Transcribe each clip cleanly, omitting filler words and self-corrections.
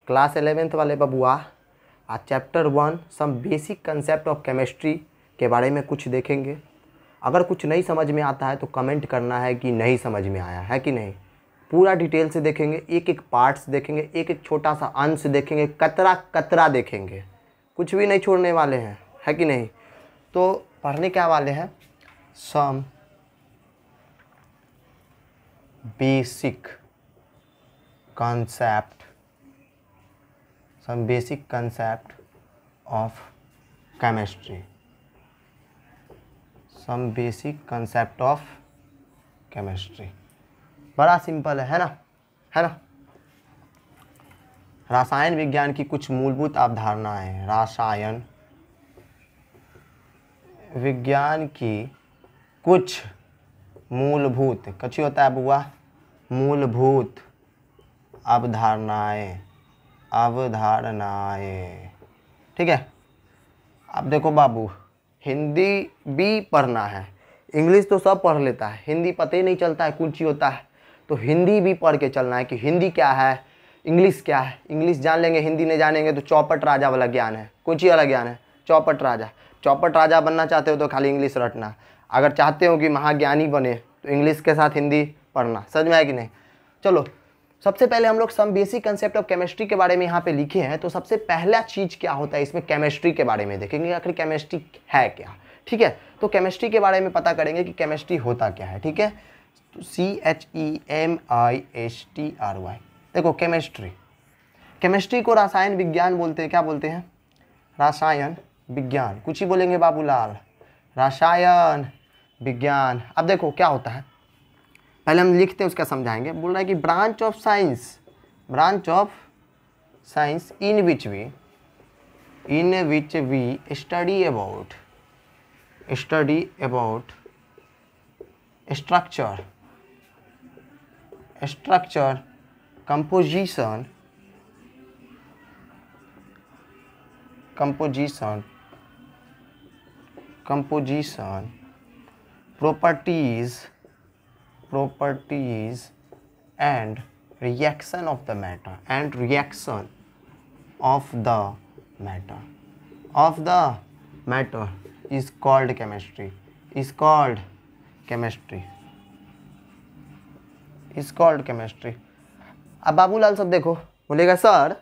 Class 11th वाले बबुआ आज chapter 1 some basic concept of chemistry के बारे में कुछ देखेंगे। अगर कुछ नहीं समझ में आता है तो कमेंट करना है कि नहीं समझ में आया है कि नहीं। पूरा डिटेल से देखेंगे, एक एक पार्ट्स देखेंगे, एक एक छोटा सा अंश देखेंगे, कतरा कतरा देखेंगे, कुछ भी नहीं छोड़ने वाले हैं, है कि नहीं। तो पढ़ने क्या वाले हैं, some basic concept of chemistry, some basic concept of chemistry। बड़ा सिंपल है ना, रसायन विज्ञान की कुछ मूलभूत अवधारणाएं। रसायन विज्ञान की कुछ मूलभूत, कच्ची होता है बुआ, मूलभूत अवधारणाएं, ठीक है। अब देखो बाबू, हिंदी भी पढ़ना है, इंग्लिश तो सब पढ़ लेता है, हिंदी पता ही नहीं चलता है कुछ ही होता है। तो हिंदी भी पढ़ के चलना है कि हिंदी क्या है, इंग्लिश क्या है। इंग्लिश जान लेंगे, हिंदी नहीं जानेंगे तो चौपट राजा वाला ज्ञान है, कुछ ही वाला ज्ञान है। चौपट राजा बनना चाहते हो तो खाली इंग्लिश रटना। अगर चाहते हो कि महाज्ञानी बने तो इंग्लिश के साथ हिंदी पढ़ना। समझ में आया कि नहीं। चलो, सबसे पहले हम लोग some basic concept of chemistry के बारे में यहाँ पे लिखे हैं। तो सबसे पहला चीज़ क्या होता है इसमें, केमिस्ट्री के बारे में देखेंगे, आखिर केमिस्ट्री है क्या, ठीक है। तो केमिस्ट्री के बारे में पता करेंगे कि केमिस्ट्री होता क्या है, ठीक है। तो CHEMISTRY। देखो केमिस्ट्री को रसायन विज्ञान बोलते हैं। क्या बोलते हैं, रसायन विज्ञान। कुछ ही बोलेंगे बाबूलाल, रसायन विज्ञान। अब देखो क्या होता है, पहले हम लिखते हैं उसका समझाएंगे। बोल रहा है कि branch of science in which we study about structure composition properties and reaction of the matter is called chemistry, अब बाबूलाल सब देखो बोलेगा सर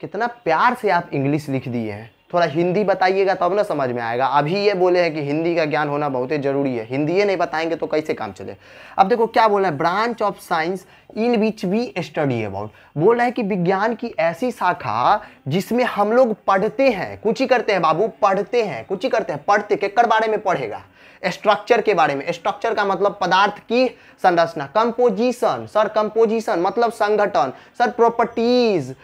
कितना प्यार से आप इंग्लिश लिख दिए हैं, थोड़ा हिंदी बताइएगा तब ना समझ में आएगा। अभी ये बोले हैं कि हिंदी का ज्ञान होना बहुत ही जरूरी है, हिंदी ये नहीं बताएंगे तो कैसे काम चले। अब देखो क्या बोला है, branch of science in which we study about. बोल रहा है कि विज्ञान की ऐसी शाखा जिसमें हम लोग पढ़ते हैं, कुछ ही करते हैं बाबू, पढ़ते हैं, कुछ ही करते हैं, पढ़ते केकर बारे में पढ़ेगा, स्ट्रक्चर के बारे में। स्ट्रक्चर का मतलब पदार्थ की संरचना। कंपोजिशन, सर कंपोजिशन मतलब संगठन। सर प्रॉपर्टीज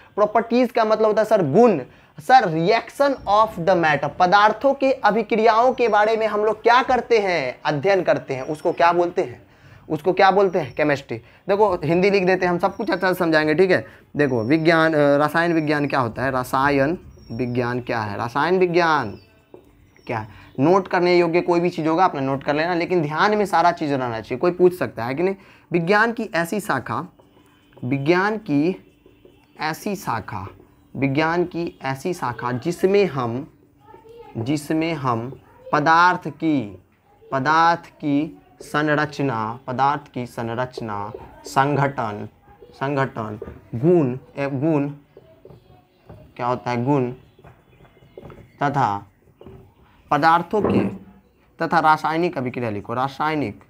का मतलब होता है सर गुण। Sir reaction of the matter, पदार्थों के अभिक्रियाओं के बारे में हम लोग क्या करते हैं, अध्ययन करते हैं, उसको क्या बोलते हैं, केमिस्ट्री। देखो हिंदी लिख देते हैं, हम सब कुछ अच्छा से समझाएंगे, ठीक है। देखो विज्ञान, रसायन विज्ञान क्या होता है, रसायन विज्ञान क्या है, रसायन विज्ञान क्या है। नोट करने योग्य कोई भी चीज़ होगा अपना नोट कर लेना, लेकिन ध्यान में सारा चीज़ रहना चाहिए, कोई पूछ सकता है कि नहीं। विज्ञान की ऐसी शाखा जिसमें हम पदार्थ की संरचना, संगठन, गुण क्या होता है, गुण तथा पदार्थों के तथा रासायनिक अभिक्रिया लिखो, रासायनिक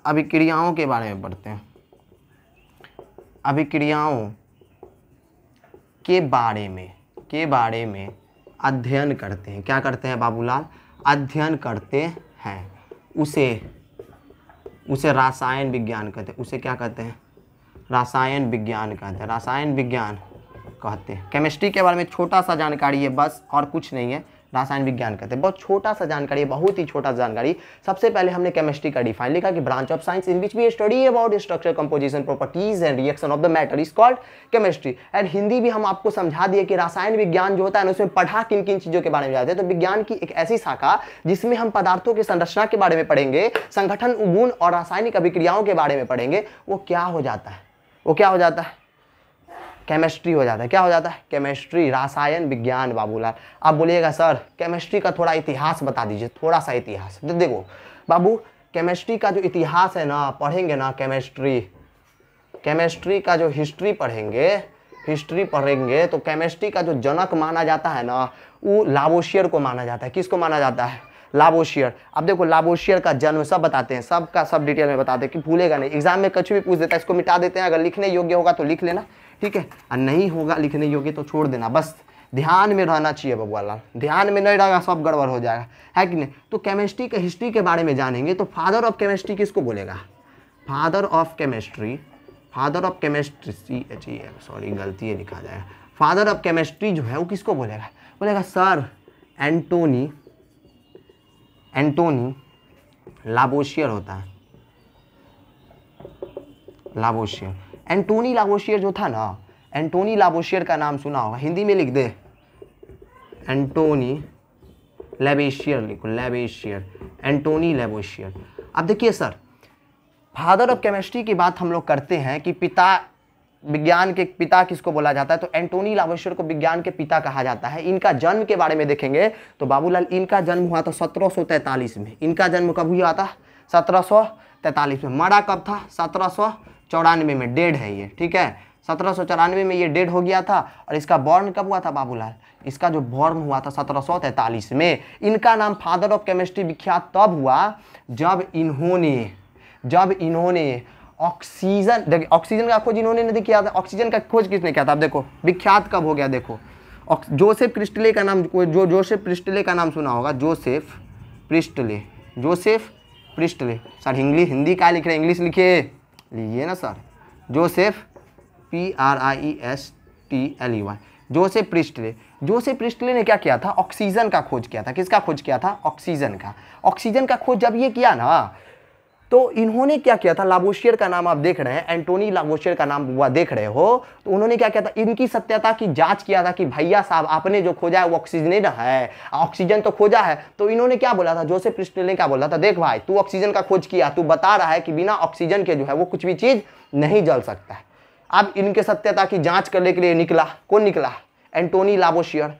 अभिक्रियाओं के बारे में पढ़ते हैं, अभिक्रियाओं के बारे में अध्ययन करते हैं। क्या करते हैं बाबूलाल, अध्ययन करते हैं। उसे रसायन विज्ञान कहते हैं। उसे क्या कहते हैं, रसायन विज्ञान कहते हैं। केमिस्ट्री के बारे में छोटा सा जानकारी है बस, और कुछ नहीं है, रसायन विज्ञान कहते हैं। बहुत छोटा सा जानकारी है, बहुत ही छोटा सा जानकारी। सबसे पहले हमने केमिस्ट्री का डिफाइन लिखा कि branch of science in which we study about structure, composition, properties and reaction of the matter is called chemistry. And Hindi भी हम आपको समझा दिए कि रसायन विज्ञान जो होता है उसमें पढ़ा किन किन चीजों के बारे में जाते हैं। तो विज्ञान की एक ऐसी शाखा जिसमें हम पदार्थों की संरचना के बारे में पढ़ेंगे, संगठन, गुण और रासायनिक अभिक्रियाओं के बारे में पढ़ेंगे, वो क्या हो जाता है, केमिस्ट्री हो जाता है। क्या हो जाता है? केमिस्ट्री, रासायन विज्ञान बाबूलाल। आप बोलिएगा सर केमिस्ट्री का थोड़ा इतिहास बता दीजिए, थोड़ा सा इतिहास। तो देखो बाबू, केमिस्ट्री का जो इतिहास है ना, पढ़ेंगे ना केमिस्ट्री का जो हिस्ट्री पढ़ेंगे तो केमिस्ट्री का जो जनक माना जाता है ना, वो लावोशियर को माना जाता है। किसको माना जाता है? लावोशियर। अब देखो लावोशियर का जन्म सब बताते हैं, सबका सब डिटेल में बताते हैं कि भूलेगा नहीं। एग्जाम में कुछ भी पूछ देता है, इसको मिटा देते हैं। अगर लिखने योग्य होगा तो लिख लेना, ठीक है, और नहीं होगा लिखने योग्य तो छोड़ देना। बस ध्यान में रहना चाहिए बबुआ लाल, ध्यान में नहीं रहेगा सब गड़बड़ हो जाएगा, है कि नहीं। तो केमिस्ट्री के हिस्ट्री के बारे में जानेंगे तो फादर ऑफ केमिस्ट्री किसको बोलेगा? फादर ऑफ केमिस्ट्री, सॉरी गलती है लिखा जाएगा। फादर ऑफ केमिस्ट्री जो है वो किसको बोलेगा? बोलेगा सर एंटोनी लावोशियर होता है। लावोशियर, एंटोनी लावोशियर जो था ना, एंटोनी लावोशियर का नाम सुना होगा, हिंदी में लिख दे एंटोनी लैवोशियर, लिखो लैवोशियर, एंटोनी लैवोशियर। अब देखिए सर, फादर ऑफ केमिस्ट्री की बात हम लोग करते हैं कि पिता, विज्ञान के पिता किसको बोला जाता है? तो एंटोनी लावोशियर को विज्ञान के पिता कहा जाता है। इनका जन्म के बारे में देखेंगे तो बाबूलाल, इनका जन्म हुआ था 1743 में। इनका जन्म कब हुआ था? 1743 में। मरा कब था? 1794 में। डेड है ये, ठीक है, 1794 में ये डेड हो गया था। और इसका बॉर्न कब हुआ था बाबूलाल? इसका जो बॉर्न हुआ था 1743 में। इनका नाम फादर ऑफ केमिस्ट्री विख्यात तब हुआ जब इन्होंने ऑक्सीजन, देखिए ऑक्सीजन का खोज इन्होंने नहीं किया था। ऑक्सीजन का खोज किसने किया था? अब देखो विख्यात कब हो गया, देखो जोसेफ प्रिस्टले का नाम, जो जोसेफ प्रिस्टले का नाम सुना होगा, जोसेफ प्रिस्टले। सर हिंदी का लिख रहे हैं, इंग्लिश लिखिए, लीजिए ना sir, Joseph PRISTLEY, Joseph Presley ने क्या किया था? ऑक्सीजन का खोज किया था। किसका खोज किया था? ऑक्सीजन का खोज जब ये किया ना, तो इन्होंने क्या किया था? लावोशियर का नाम आप देख रहे हैं, एंटोनी लावोशियर का नाम हुआ देख रहे हो, तो उन्होंने क्या किया था? इनकी सत्यता की जांच किया था कि भैया साहब आपने जो खोजा है वो ऑक्सीजन है, ऑक्सीजन तो खोजा है। तो इन्होंने क्या बोला था? जोसेफ प्रिस्टले ने क्या बोला था? देख भाई, तू ऑक्सीजन का खोज किया, तू बता रहा है कि बिना ऑक्सीजन के जो है वो कुछ भी चीज नहीं जल सकता है। अब इनके सत्यता की जांच करने के लिए निकला, कौन निकला? एंटोनी लावोशियर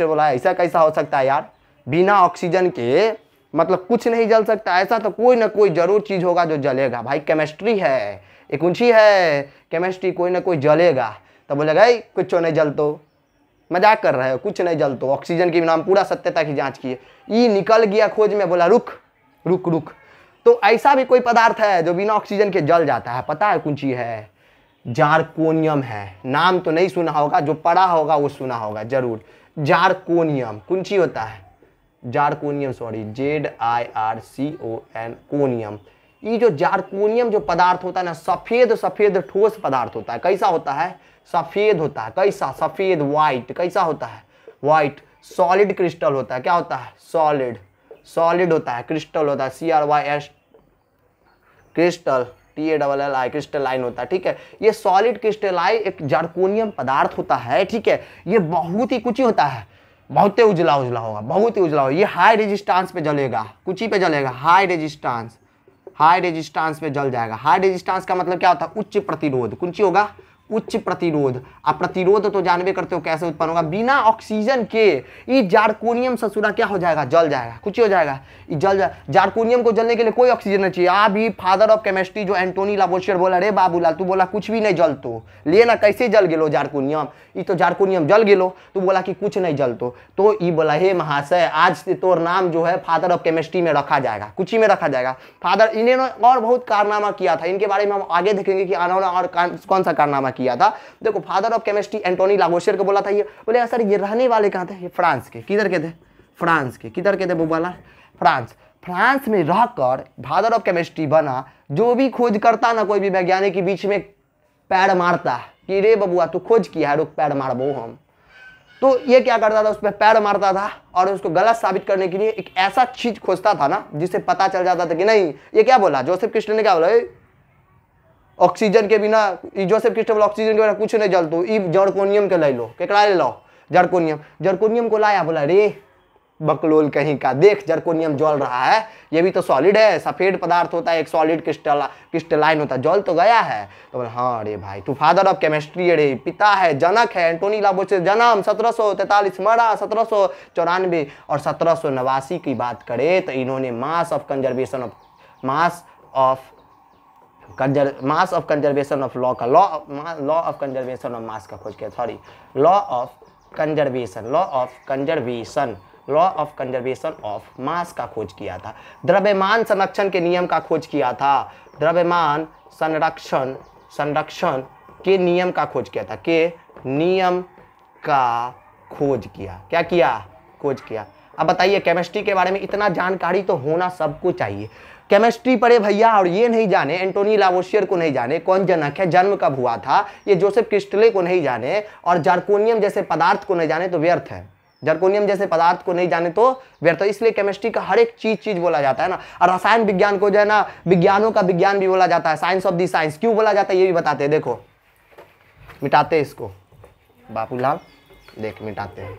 बोला ऐसा कैसा हो सकता है यार, बिना ऑक्सीजन के मतलब कुछ नहीं जल सकता, ऐसा तो कोई ना कोई जरूर चीज होगा जो जलेगा। भाई केमिस्ट्री है, एक ऊंची है केमिस्ट्री, कोई ना कोई जलेगा। तो बोलेगा कुछ नहीं जल, तो मजाक कर रहे हो, कुछ नहीं जल तो। ऑक्सीजन के नाम पूरा सत्यता की जांच किए, ये निकल गया खोज में, बोला रुक। तो ऐसा भी कोई पदार्थ है जो बिना ऑक्सीजन के जल जाता है, पता है कौन चीज है? जार्कोनियम है। नाम तो नहीं सुना होगा, जो पढ़ा होगा वो सुना होगा जरूर। जार्कोनियम कौन चीज होता है? जार्कोनियम, सॉरी ZIRCON, कोनियम। ये जो जार्कोनियम जो पदार्थ होता है ना, सफेद ठोस पदार्थ होता है। कैसा होता है? सफेद होता है। कैसा? सफेद, व्हाइट। कैसा होता है? व्हाइट। सॉलिड क्रिस्टल होता है। क्या होता है? सॉलिड होता है, क्रिस्टल होता है, CRYS, क्रिस्टल, TALLI, क्रिस्टलाइन होता है, ठीक है। ये सॉलिड क्रिस्टलाई एक जार्कोनियम पदार्थ होता है, ठीक है। ये बहुत ही कुछ होता है, बहुत ही उजला होगा, बहुत ही उजला होगा। ये हाई रेजिस्टेंस पे जलेगा, कुछ पे जलेगा, हाई रेजिस्टेंस पे जल जाएगा। हाई रेजिस्टेंस का मतलब क्या होता है? उच्च प्रतिरोध। कुछ होगा? उच्च प्रतिरोध। अब प्रतिरोध तो जानबे करते हो कैसे उत्पन्न होगा? बिना ऑक्सीजन के ये जार्कोनियम ससुरा क्या हो जाएगा? जल जाएगा। कुछ हो जाएगा, ये जल जाए। जार्कोनियम को जलने के लिए कोई ऑक्सीजन नहीं चाहिए। अभी फादर ऑफ केमिस्ट्री जो एंटोनी लावोशियर बोला, रे बाबूलाल तू बोला कुछ भी नहीं जल, तो ले ना कैसे जल गेलो जार्कोनियम? ये तो जार्कोनियम जल गेलो, तू बोला कि कुछ नहीं जल, तो ये बोला हे महाशय, आज से तोर नाम जो है फादर ऑफ केमिस्ट्री में रखा जाएगा, कुछ ही में रखा जाएगा। फादर, इन्होंने और बहुत कारनामा किया था, इनके बारे में हम आगे देखेंगे कि इन्होंने और कौन सा कारनामा किया था। देखो फादर ऑफ केमिस्ट्री एंटोनी लावोशियर को बोला था, ये बोले सर ये रहने वाले कहाँ थे? ये फ्रांस के। किधर के थे? फ्रांस के। किधर के थे वो बोला? फ्रांस में रहकर फादर ऑफ केमिस्ट्री बना। जो भी खोज करता ना, कोई भी वैज्ञानिक के बीच में पैर मारता कि रे बबुआ तू खोज किया है, रुक पैर मारबो हम। तो ये क्या करता था? उस पर पैर मारता था और उसको गलत साबित करने के लिए एक ऐसा चीज खोजता था ना, जिससे पता चल जाता था कि नहीं, ये क्या बोला जोसेफ क्रिस्टल ने? क्या बोला? ऑक्सीजन के बिना, जोसेफ क्रिस्टल ऑक्सीजन के बिना कुछ नहीं जलतो। ई जार्कोनियम के ले लो, केकरा ले लो? जार्कोनियम को लाया, बोला रे बकलोल कहीं का। देख जर्कोनियम जल रहा है, ये भी तो सॉलिड है, सफेद पदार्थ होता है, एक सॉलिड क्रिस्टलाइन होता है, जल तो गया है। तो बोले हाँ अरे भाई तू फादर ऑफ केमिस्ट्री, अरे पिता है, जनक है। एंटोनी लावोइसियस जन्म 1743, मरा 1794 और 1789 की बात करें तो इन्होंने mass of conservation of law of conservation of mass का खोज किया, sorry law of conservation of mass का खोज किया था। द्रव्यमान संरक्षण के नियम का खोज किया था, द्रव्यमान संरक्षण के नियम का खोज किया था, के नियम का खोज किया, क्या किया, खोज किया। अब बताइए केमिस्ट्री के बारे में इतना जानकारी तो होना सबको चाहिए। केमिस्ट्री पढ़े भैया और ये नहीं जाने, एंटोनी लावोसियर को नहीं जाने, कौन जनक है, जन्म कब हुआ था, ये जोसेफ क्रिस्टले को नहीं जाने और जर्कोनियम जैसे पदार्थ को नहीं जाने तो व्यर्थ है। जर्कोनियम जैसे पदार्थ को नहीं जाने तो व्यर्थ है। इसलिए केमिस्ट्री का हर एक चीज बोला जाता है ना। और रसायन विज्ञान को जो है ना विज्ञानों का विज्ञान भी बोला जाता है, साइंस ऑफ द साइंस। क्यों बोला जाता है ये भी बताते हैं, देखो मिटाते इसको बापूलाल, देख मिटाते हैं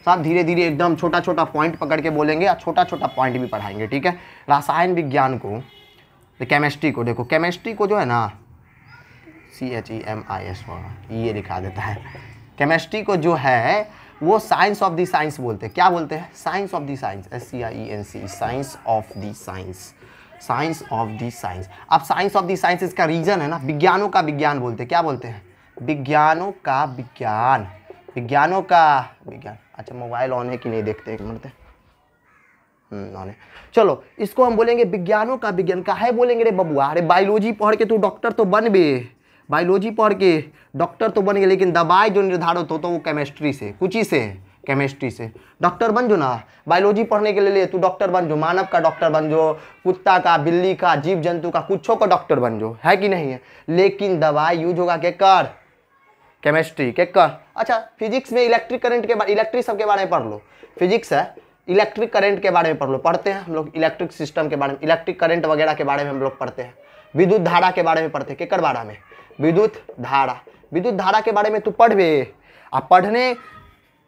सब धीरे धीरे एकदम छोटा छोटा पॉइंट पकड़ के बोलेंगे और छोटा छोटा पॉइंट भी पढ़ाएंगे, ठीक है। रसायन विज्ञान को, केमिस्ट्री को, देखो केमिस्ट्री को जो है ना CHEMIS ये लिखा देता है। केमिस्ट्री को जो है वो साइंस ऑफ द साइंस बोलते हैं। क्या बोलते हैं, science of the science, SCIENC, science of the science, science of the science. अब साइंस ऑफ द साइंस इसका रीजन है ना, विज्ञानों का विज्ञान बोलते हैं। क्या बोलते हैं, विज्ञानों का विज्ञान, विज्ञानों का विज्ञान। अच्छा मोबाइल ऑन है कि नहीं देखते, एक मिनट ऑन है। चलो इसको हम बोलेंगे विज्ञानों का विज्ञान। काहे बोलेंगे रे बबुआ, अरे बायोलॉजी पढ़ के तू डॉक्टर तो बन बे, बायोलॉजी पढ़ के डॉक्टर तो बन गए, लेकिन दवाई जो निर्धारित हो तो वो केमिस्ट्री से, कुछ ही से, केमिस्ट्री से। डॉक्टर बन जो ना, बायोलॉजी पढ़ने के लिए तू डॉक्टर बन जो, मानव का डॉक्टर बन जो, कुत्ता का, बिल्ली का, जीव जंतु का, कुछों का डॉक्टर बन जो, है कि नहीं है। लेकिन दवाई यूज होगा के कर, केमिस्ट्री के कर। अच्छा फिजिक्स में इलेक्ट्रिक करंट के बारे, इलेक्ट्रिक सब के बारे में पढ़ लो, फिजिक्स है, इलेक्ट्रिक करंट के बारे में पढ़ लो, पढ़ते हैं हम लोग इलेक्ट्रिक सिस्टम के बारे में, इलेक्ट्रिक करंट वगैरह के बारे में हम लोग पढ़ते हैं। विद्युत धारा के बारे में पढ़ते हैं, केकर बारे में, विद्युत धारा, विद्युत धारा के बारे में तू पढ़ बे। अब पढ़ने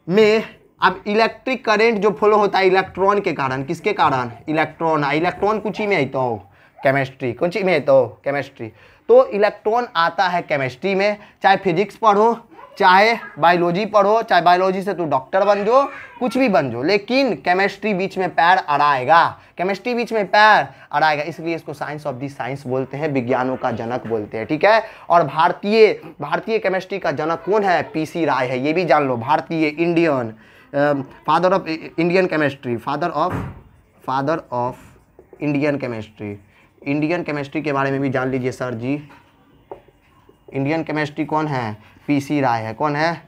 में अब इलेक्ट्रिक करंट जो फ्लो होता है इलेक्ट्रॉन के कारण, किसके कारण, इलेक्ट्रॉन, इलेक्ट्रॉन कुछ ही में आई तो केमिस्ट्री, कुछ ही में तो केमिस्ट्री। तो इलेक्ट्रॉन आता है केमिस्ट्री में, चाहे फिजिक्स पढ़ो, चाहे बायोलॉजी पढ़ो, चाहे बायोलॉजी से तू डॉक्टर बन जो, कुछ भी बन जो, लेकिन केमिस्ट्री बीच में पैर अड़ाएगा, केमिस्ट्री बीच में पैर अड़ाएगा। इसलिए इसको साइंस ऑफ दी साइंस बोलते हैं, विज्ञानों का जनक बोलते हैं, ठीक है। और भारतीय केमिस्ट्री का जनक कौन है, PC राय है, ये भी जान लो। भारतीय Indian father of Indian chemistry, father of Indian chemistry, Indian chemistry के बारे में भी जान लीजिए सर जी। इंडियन केमिस्ट्री कौन है, PC राय है। कौन है,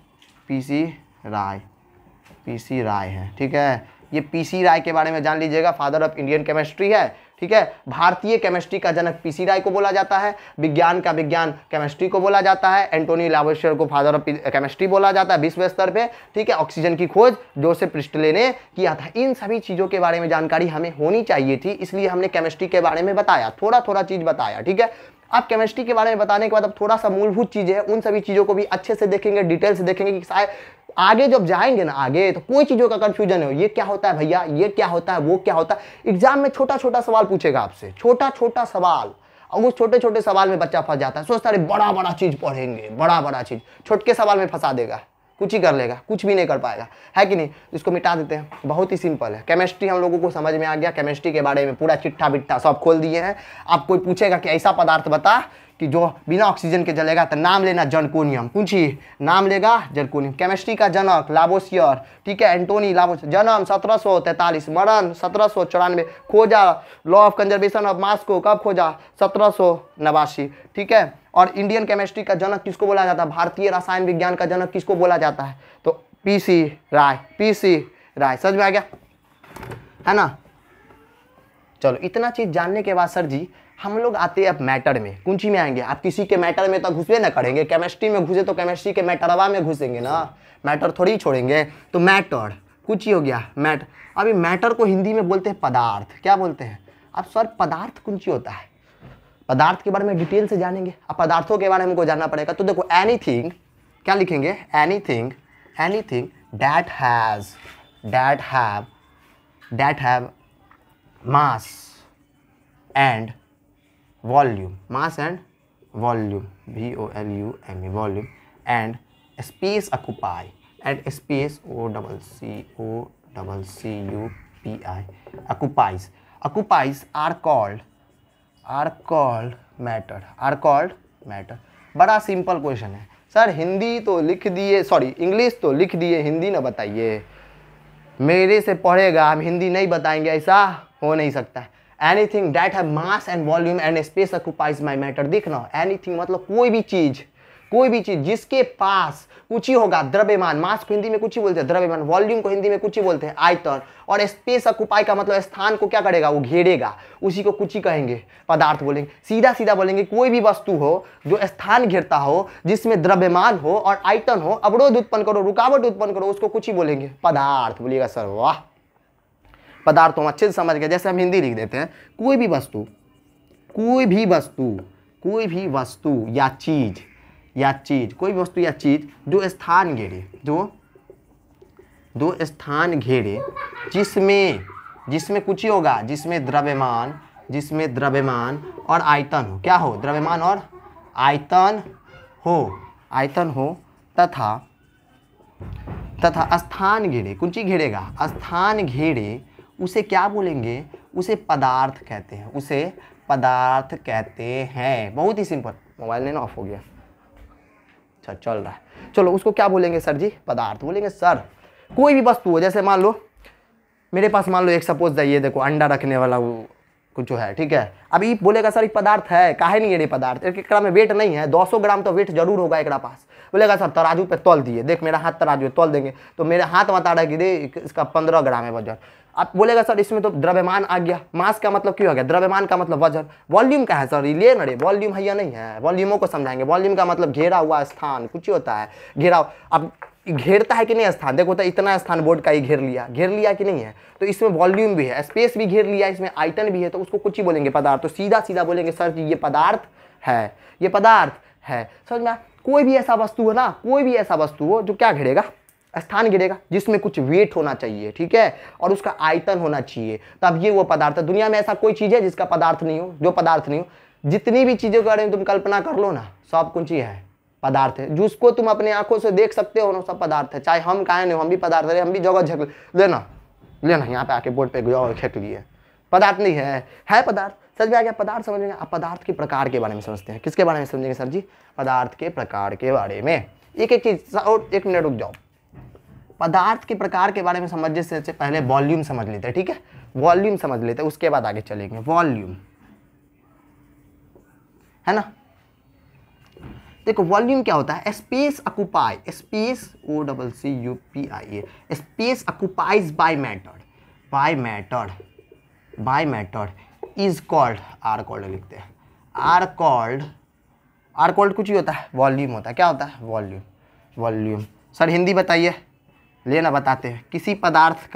PC राय है, ठीक है। ये PC राय के बारे में जान लीजिएगा, फादर ऑफ इंडियन केमिस्ट्री है, ठीक है। भारतीय केमिस्ट्री का जनक PC राय को बोला जाता है, विज्ञान का विज्ञान केमिस्ट्री को बोला जाता है, एंटोनी लावोसियर को फादर ऑफ केमिस्ट्री बोला जाता है विश्व स्तर पे, ठीक है। ऑक्सीजन की खोज जोसेफ प्रिस्टले ने किया था। इन सभी चीज़ों के बारे में जानकारी हमें होनी चाहिए थी, इसलिए हमने केमिस्ट्री के बारे में बताया, थोड़ा थोड़ा चीज़ बताया, ठीक है। अब केमिस्ट्री के बारे में बताने के बाद अब थोड़ा सा मूलभूत चीज़ें हैं, उन सभी चीज़ों को भी अच्छे से देखेंगे, डिटेल से देखेंगे कि शायद आगे जब जाएंगे ना, आगे तो कोई चीज़ों का कंफ्यूजन हो, ये क्या होता है भैया, ये क्या होता है, वो क्या होता है। एग्जाम में छोटा छोटा सवाल पूछेगा आपसे, छोटा छोटा सवाल, और उस छोटे छोटे सवाल में बच्चा फंस जाता है, सोचता है बड़ा बड़ा चीज़ पढ़ेंगे, बड़ा बड़ा चीज़, छोटे सवाल में फंसा देगा, कुछ ही कर लेगा, कुछ भी नहीं कर पाएगा, है कि नहीं। इसको मिटा देते हैं, बहुत ही सिंपल है। केमिस्ट्री हम लोगों को समझ में आ गया, केमिस्ट्री के बारे में पूरा चिट्ठा बिट्ठा सब खोल दिए हैं। आप कोई पूछेगा कि ऐसा पदार्थ बता कि जो बिना ऑक्सीजन के जलेगा, तो नाम लेना जर्कोनियम, पूछिए नाम लेगा जर्कोनियम। केमिस्ट्री का जनक लावोसियर, ठीक है, एंटोनी लावोसियर, जन्म 1743, मरण 1794, खोजा law of conservation of mass को कब खोजा, 1789, ठीक है। और इंडियन केमिस्ट्री का जनक किसको बोला जाता है, भारतीय रसायन विज्ञान का जनक किसको बोला जाता है, तो PC राय। समझ में आ गया, है ना। चलो इतना चीज जानने के बाद सर जी हम लोग आते हैं अब मैटर में, कुंची में आएंगे। आप किसी के मैटर में तो घुसबे ना करेंगे, केमिस्ट्री में घुसे तो केमिस्ट्री के मैटरवा में घुसेंगे ना, मैटर थोड़ी छोड़ेंगे। तो मैटर कुछ ही हो गया, मैटर। अभी मैटर को हिंदी में बोलते हैं पदार्थ, क्या बोलते हैं। अब सर पदार्थ कुंची होता है, पदार्थ के बारे में डिटेल से जानेंगे। अब पदार्थों के बारे में हमको जानना पड़ेगा। तो देखो एनीथिंग, क्या लिखेंगे, anything that have mass and volume, mass and volume, volume, volume, and space occupy, and space occupies are called matter। बड़ा सिंपल क्वेश्चन है सर, हिंदी तो लिख दिए, सॉरी इंग्लिश तो लिख दिए, हिंदी ना बताइए। मेरे से पढ़ेगा, हम हिंदी नहीं बताएंगे, ऐसा हो नहीं सकता। Anything that have mass and volume and space occupies my matter. देखना, एनीथिंग मतलब कोई भी चीज जिसके पास कुछ ही होगा, द्रव्यमान। मास को हिंदी में कुछ ही बोलते हैं, द्रव्यमान। वॉल्यूम को हिंदी में कुछ ही बोलते हैं, आयतन। और स्पेस ऑक्युपाई का मतलब स्थान को क्या करेगा, वो घेरेगा, उसी को कुछ ही कहेंगे, पदार्थ बोलेंगे। सीधा सीधा बोलेंगे, कोई भी वस्तु हो जो स्थान घेरता हो, जिसमें द्रव्यमान हो और आयतन हो, अवरोध उत्पन्न करो, रुकावट उत्पन्न करो, उसको कुछ ही बोलेंगे, पदार्थ। बोलिएगा सर वाह, पदार्थ हम अच्छे से समझ गए। जैसे हम हिंदी लिख देते हैं, कोई भी वस्तु या चीज कोई भी वस्तु या चीज जो स्थान घेरे, दो स्थान घेरे, जिसमें कुछ ही होगा, जिसमें द्रव्यमान और आयतन हो। क्या हो, द्रव्यमान और आयतन हो तथा स्थान घेरे, कुछ ही घेरेगा, स्थान घेरे, उसे क्या बोलेंगे, उसे पदार्थ कहते हैं। बहुत ही सिंपल। मोबाइल लेना ऑफ हो गया, अच्छा चल रहा है, चलो उसको क्या बोलेंगे सर जी, पदार्थ बोलेंगे। सर कोई भी वस्तु हो, जैसे मान लो मेरे पास, मान लो एक सपोज ये देखो अंडा रखने वाला कुछ जो है, ठीक है। अभी बोलेगा सर एक पदार्थ है, काहे नहीं ये पदार्थ, एक में वेट नहीं है, 200 ग्राम तो वेट जरूर होगा एक पास। बोलेगा सर तराजू पे तौल दिए, देख मेरा हाथ तराजू है, तौल देंगे तो मेरे हाथ बता रहा है कि दे इसका 15 ग्राम है वजन। अब बोलेगा सर इसमें तो द्रव्यमान आ गया, मास का मतलब क्यों आ गया, द्रव्यमान का मतलब वजन। वॉल्यूम का है सर, लिए ना रे, वॉल्यूम है या नहीं है, वॉल्यूमों को समझाएंगे। वॉल्यूम का मतलब घेरा हुआ स्थान, कुछ ही होता है घेरा। अब घेरता है कि नहीं स्थान, देखो तो इतना स्थान बोर्ड का ही घेर लिया कि नहीं है, तो इसमें वॉल्यूम भी है, स्पेस भी घेर लिया, इसमें आयतन भी है, तो उसको कुछ ही बोलेंगे, पदार्थ। तो सीधा सीधा बोलेंगे सर जी ये पदार्थ है, समझ में। कोई भी ऐसा वस्तु हो ना, कोई भी ऐसा वस्तु हो जो क्या घेरेगा, स्थान घेरेगा, जिसमें कुछ वेट होना चाहिए, ठीक है, और उसका आयतन होना चाहिए, तब ये वो पदार्थ है। दुनिया में ऐसा कोई चीज है जिसका पदार्थ नहीं हो, जो पदार्थ नहीं हो। जितनी भी चीजों के बारे में तुम कल्पना कर लो ना, सब कुछ ही है, पदार्थ है। जिसको तुम अपने आंखों से देख सकते हो ना, सब पदार्थ है। चाहे हम काहे नहीं, हम भी पदार्थ है, हम भी जगह झक लेना यहाँ पे आके बोर्ड पे जगह खेक लिए, पदार्थ नहीं है पदार्थ। सच में आ गया, पदार्थ समझ में। अब पदार्थ के प्रकार के बारे में समझते हैं। किसके बारे में समझेंगे सर जी, पदार्थ के प्रकार के बारे में। एक एक चीज, और एक मिनट रुक जाओ। पदार्थ के प्रकार के बारे में समझने से पहले वॉल्यूम समझ लेते हैं, ठीक है, वॉल्यूम समझ लेते हैं, उसके बाद आगे चलेंगे। वॉल्यूम है ना, देखो वॉल्यूम क्या होता है, space occupy, space OCCUPIE, space occupies by matter is called, are called लिखते हैं, आर कॉल्ड कुछ ही होता है, वॉल्यूम होता है। क्या होता है, वॉल्यूम। सर हिंदी बताइए, लेना बताते हैं। किसी पदार्थ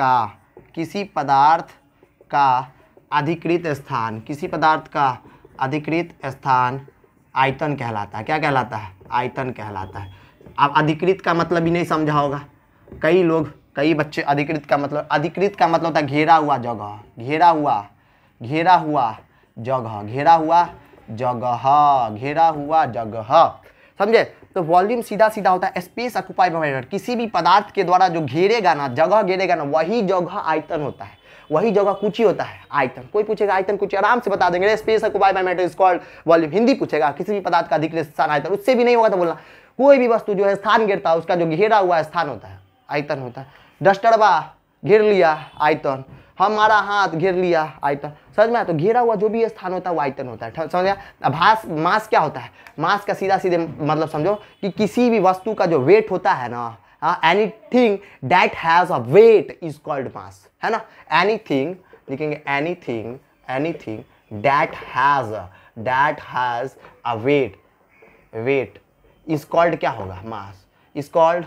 का अधिकृत स्थान आयतन कहलाता है। क्या कहलाता है, आयतन कहलाता है। अब अधिकृत का मतलब ही नहीं समझा होगा कई बच्चे। अधिकृत का मतलब होता है घेरा हुआ जगह, समझे। तो वॉल्यूम सीधा सीधा होता है स्पेस ऑक्युपाइड बाय मैटर, किसी भी पदार्थ के द्वारा जो घेरेगा ना, वही जगह आयतन होता है, वही जगह कुछ ही होता है, आयतन। कोई पूछेगा आयतन कुछ, आराम से बता देंगे, space occupied by matter is called volume. Hindi पूछेगा किसी भी पदार्थ का अधिकृत स्थान आयतन, उससे भी नहीं होगा तो बोलना कोई भी वस्तु जो है स्थान घेरता है, उसका जो घेरा हुआ स्थान होता है, आयतन होता है। डस्टरबा घेर लिया, आयतन। हमारा हाथ घेर लिया, आयतन। समझ में आया, तो घेरा हुआ जो भी स्थान होता है वो आयतन होता है, समझ गया। अब मास क्या होता है, मास का सीधा सीधे मतलब समझो कि किसी भी वस्तु का जो वेट होता है ना, anything that has a weight is called mass, है ना। एनीथिंग लिखेंगे, anything that has a weight is called क्या होगा, मास, इज कॉल्ड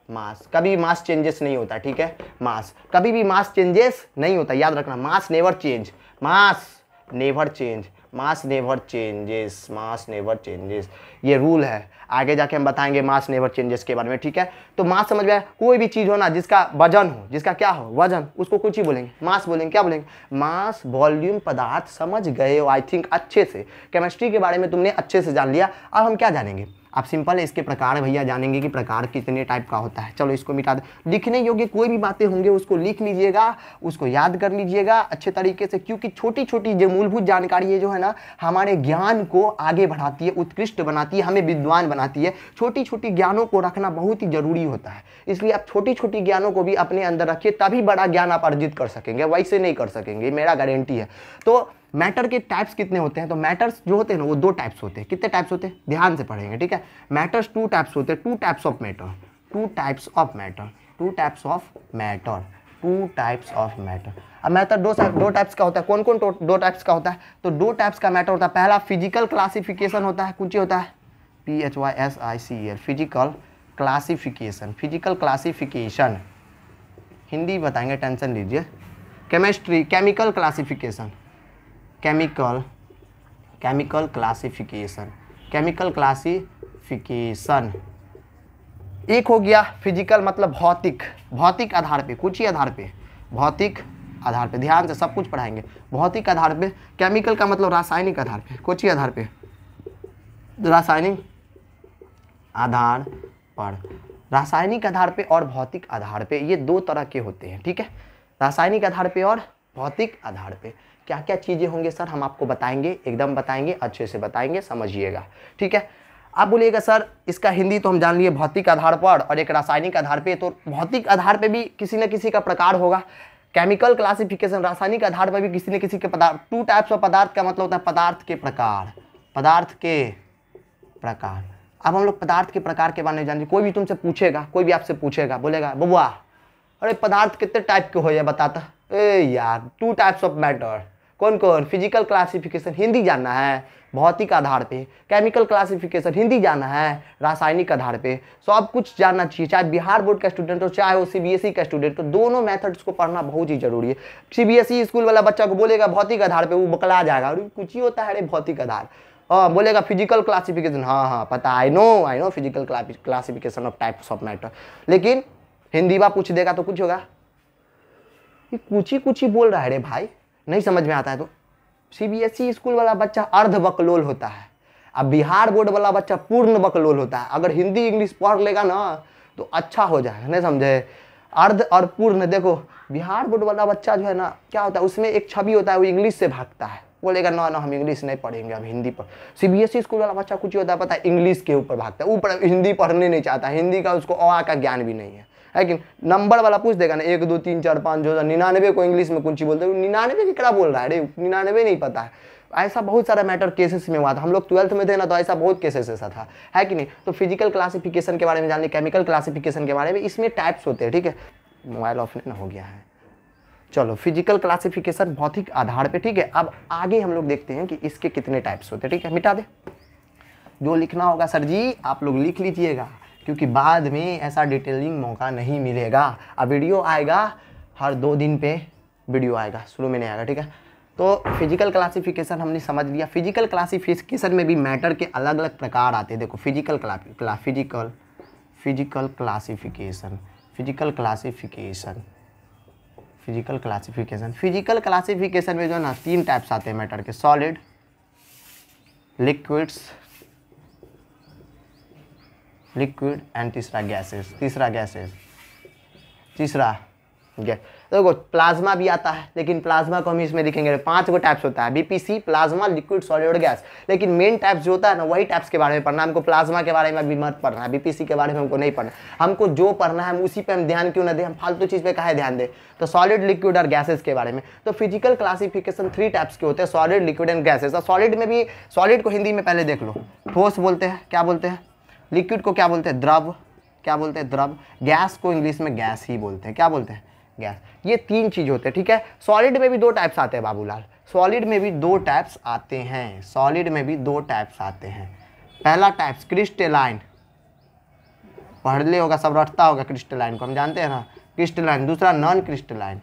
मास। कभी मास चेंजेस नहीं होता, ठीक है, मास कभी भी मास चेंजेस नहीं होता, याद रखना। मास नेवर चेंज, मास नेवर चेंज, मास नेवर चेंजेस, मास नेवर चेंजेस, ये रूल है। आगे जाके हम बताएंगे मास नेवर चेंजेस के बारे में, ठीक है। तो मास समझ में आया, कोई भी चीज़ हो ना जिसका वजन हो, जिसका क्या हो वजन, उसको कुछ ही बोलेंगे, मास बोलेंगे। क्या बोलेंगे? मास, वॉल्यूम, पदार्थ। समझ गए हो आई थिंक अच्छे से। केमिस्ट्री के बारे में तुमने अच्छे से जान लिया। अब हम क्या जानेंगे? आप सिंपल है इसके प्रकार भैया जानेंगे कि प्रकार कितने टाइप का होता है। चलो इसको मिटा दे। लिखने योग्य कोई भी बातें होंगे उसको लिख लीजिएगा, उसको याद कर लीजिएगा अच्छे तरीके से, क्योंकि छोटी छोटी जो मूलभूत जानकारी है जो है ना हमारे ज्ञान को आगे बढ़ाती है, उत्कृष्ट बनाती है, हमें विद्वान बनाती है। छोटी छोटी ज्ञानों को रखना बहुत ही जरूरी होता है, इसलिए आप छोटी छोटी ज्ञानों को भी अपने अंदर रखिए, तभी बड़ा ज्ञान आप अर्जित कर सकेंगे, वैसे नहीं कर सकेंगे, मेरा गारंटी है। तो मैटर के टाइप्स कितने होते हैं? तो मैटर्स जो होते हैं ना वो 2 टाइप्स होते हैं। कितने टाइप्स होते हैं? ध्यान से पढ़ेंगे, ठीक है। मैटर्स 2 टाइप्स होते हैं, 2 types of matter, 2 types of matter, 2 types of matter, 2 types of matter. अब मैटर 2 टाइप्स का होता है। कौन कौन 2 टाइप्स का होता है? तो 2 टाइप्स का मैटर होता है। पहला फिजिकल क्लासिफिकेशन होता है, कुछ होता है PHYSICAL, physical classification, physical classification Hindi बताएंगे, टेंशन लीजिए। Chemistry chemical classification, chemical classification, chemical classification. एक हो गया फिजिकल मतलब भौतिक, भौतिक आधार पे, कुछ ही आधार पे, भौतिक आधार पे, ध्यान से सब कुछ पढ़ाएंगे। भौतिक आधार पे। केमिकल का मतलब रासायनिक आधार पे, कुछ ही आधार पे, रासायनिक आधार पर, रासायनिक आधार पे और भौतिक आधार पे, ये 2 तरह के होते हैं, ठीक है। रासायनिक आधार पे और भौतिक आधार पे क्या क्या चीज़ें होंगे सर हम आपको बताएंगे, एकदम बताएंगे, अच्छे से बताएंगे, समझिएगा, ठीक है। आप बोलिएगा सर इसका हिंदी तो हम जान लिए भौतिक आधार पर और एक रासायनिक आधार पे, तो भौतिक आधार पे भी किसी न किसी का प्रकार होगा। केमिकल क्लासिफिकेशन रासायनिक आधार पर भी किसी न किसी के पदार्थ, 2 टाइप्स ऑफ पदार्थ का मतलब होता है पदार्थ के प्रकार, पदार्थ के प्रकार। अब हम लोग पदार्थ के प्रकार के बारे में जानेंगे। कोई भी तुमसे पूछेगा, कोई भी आपसे पूछेगा, बोलेगा बबुआ अरे पदार्थ कितने टाइप के हो या बताता। ए यार 2 टाइप्स ऑफ मैटर, कौन कौन? फिजिकल क्लासिफिकेशन हिंदी जानना है भौतिक आधार पे, केमिकल क्लासिफिकेशन हिंदी जानना है रासायनिक आधार पे, सब कुछ जानना चाहिए। चाहे बिहार बोर्ड का स्टूडेंट हो चाहे वो CBSE का स्टूडेंट हो, दोनों मेथड्स को पढ़ना बहुत ही जरूरी है। CBSE स्कूल वाला बच्चा को बोलेगा भौतिक आधार पे, वो बकला जाएगा, अरे कुछ ही होता है अरे भौतिक आधार। हाँ बोलेगा फिजिकल क्लासिफिकेशन, हाँ पता, I know physical classification of types of matter, लेकिन हिंदी बा पूछ देगा तो कुछ होगा, ये कुछ ही बोल रहा है रे भाई, नहीं समझ में आता है। तो CBSE स्कूल वाला बच्चा अर्ध बकलोल होता है, अब बिहार बोर्ड वाला बच्चा पूर्ण बकलोल होता है। अगर हिंदी इंग्लिश पढ़ लेगा ना तो अच्छा हो जाएगा, नहीं समझे? अर्ध और पूर्ण, देखो बिहार बोर्ड वाला बच्चा जो है ना क्या होता है, उसमें एक छवि होता है, वो इंग्लिश से भागता है, बोलेगा ना हम इंग्लिश नहीं पढ़ेंगे, अब हिंदी पर। CBSE स्कूल वाला बच्चा कुछ होता है पता है, इंग्लिश के ऊपर भागता है, ऊपर हिंदी पढ़ने नहीं चाहता, हिंदी का उसको अ का ज्ञान भी नहीं है कि नंबर वाला पूछ देगा ना 1 2 3 4 5 6 99 को इंग्लिश में कुछ बोलते हैं, 99 की क्या बोल रहा है, अरे 99 नहीं पता है। ऐसा बहुत सारा मैटर केसेस में हुआ था, हम लोग 12th में थे ना, तो ऐसा बहुत केसेस ऐसा था, है कि नहीं। तो फिजिकल क्लासिफिकेशन के बारे में जान ली, केमिकल क्लासिफिकेशन के बारे में, इसमें टाइप्स होते हैं, ठीक है। मोबाइल ऑफ नहीं ना हो गया है, चलो फिजिकल क्लासिफिकेशन भौतिक आधार पे, ठीक है। अब आगे हम लोग देखते हैं कि इसके कितने टाइप्स होते हैं, ठीक है। मिटा दे, जो लिखना होगा सर जी आप लोग लिख लीजिएगा, क्योंकि बाद में ऐसा डिटेलिंग मौका नहीं मिलेगा। अब वीडियो आएगा हर 2 दिन पे वीडियो आएगा, शुरू में नहीं आएगा, ठीक है। तो फिजिकल क्लासिफिकेशन हमने समझ लिया। फिजिकल क्लासिफिकेशन में भी मैटर के अलग अलग प्रकार आते हैं। देखो फिजिकल क्लासिफिकेशन, फिजिकल क्लासिफिकेशन में जो है ना 3 टाइप्स आते हैं मैटर के, सॉलिड, लिक्विड एंड तीसरा गैसेस, तीसरा गैस। देखो प्लाज्मा भी आता है, लेकिन प्लाज्मा को हम इसमें लिखेंगे 5 गो टाइप्स होता है, BPC, प्लाज्मा, लिक्विड, सॉलिड और गैस। लेकिन मेन टाइप्स जो होता है ना वही टाइप्स के बारे में पढ़ना, हमको प्लाज्मा के बारे में अभी मत पढ़ना है, BPC के बारे में हमको नहीं पढ़ना, हमको जो पढ़ना है हम उसी पे हम ध्यान क्यों ना दें, हम फालतू चीज़ पे काहे ध्यान दें। तो सॉलिड, लिक्विड और गैसेस के बारे में। तो फिजिकल क्लासिफिकेशन 3 टाइप्स के होते हैं, सॉलिड, लिक्विड एंड गैसेस। और सॉलिड में भी, सॉलिड को हिंदी में पहले देख लो, ठोस बोलते हैं, क्या बोलते हैं, लिक्विड को क्या बोलते हैं, द्रव, क्या बोलते हैं, द्रव। गैस को इंग्लिश में गैस ही बोलते हैं, क्या बोलते हैं, गैस। ये 3 चीज होते हैं, ठीक है। सॉलिड में भी 2 टाइप्स आते हैं बाबूलाल, सॉलिड में भी 2 टाइप्स आते हैं, सॉलिड में भी 2 टाइप्स आते हैं। पहला टाइप्स क्रिस्टलाइन, पढ़ ले होगा, सब रटता होगा क्रिस्टलाइन को, हम जानते हैं ना क्रिस्टलाइन। दूसरा नॉन क्रिस्टलाइन,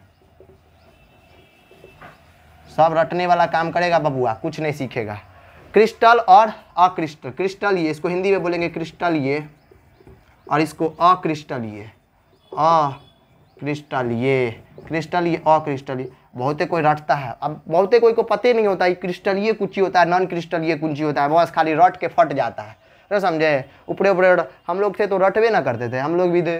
सब रटने वाला काम करेगा बबुआ, कुछ नहीं सीखेगा। क्रिस्टल और अक्रिस्टल, क्रिस्टल ये, इसको हिंदी में बोलेंगे क्रिस्टल ये, और इसको अक्रिस्टल ये, अक्रिस्टल ये, क्रिस्टल ये, अक्रिस्टल ये। बहुते कोई रटता है, अब बहुते कोई को पता नहीं होता है क्रिस्टल ये कुछ ही होता है, नॉन क्रिस्टल ये कुछ ही होता है, बस खाली रट के फट जाता है, ना समझे। ऊपरे ऊपरे हम लोग थे तो रटवे ना करते थे, हम लोग भी थे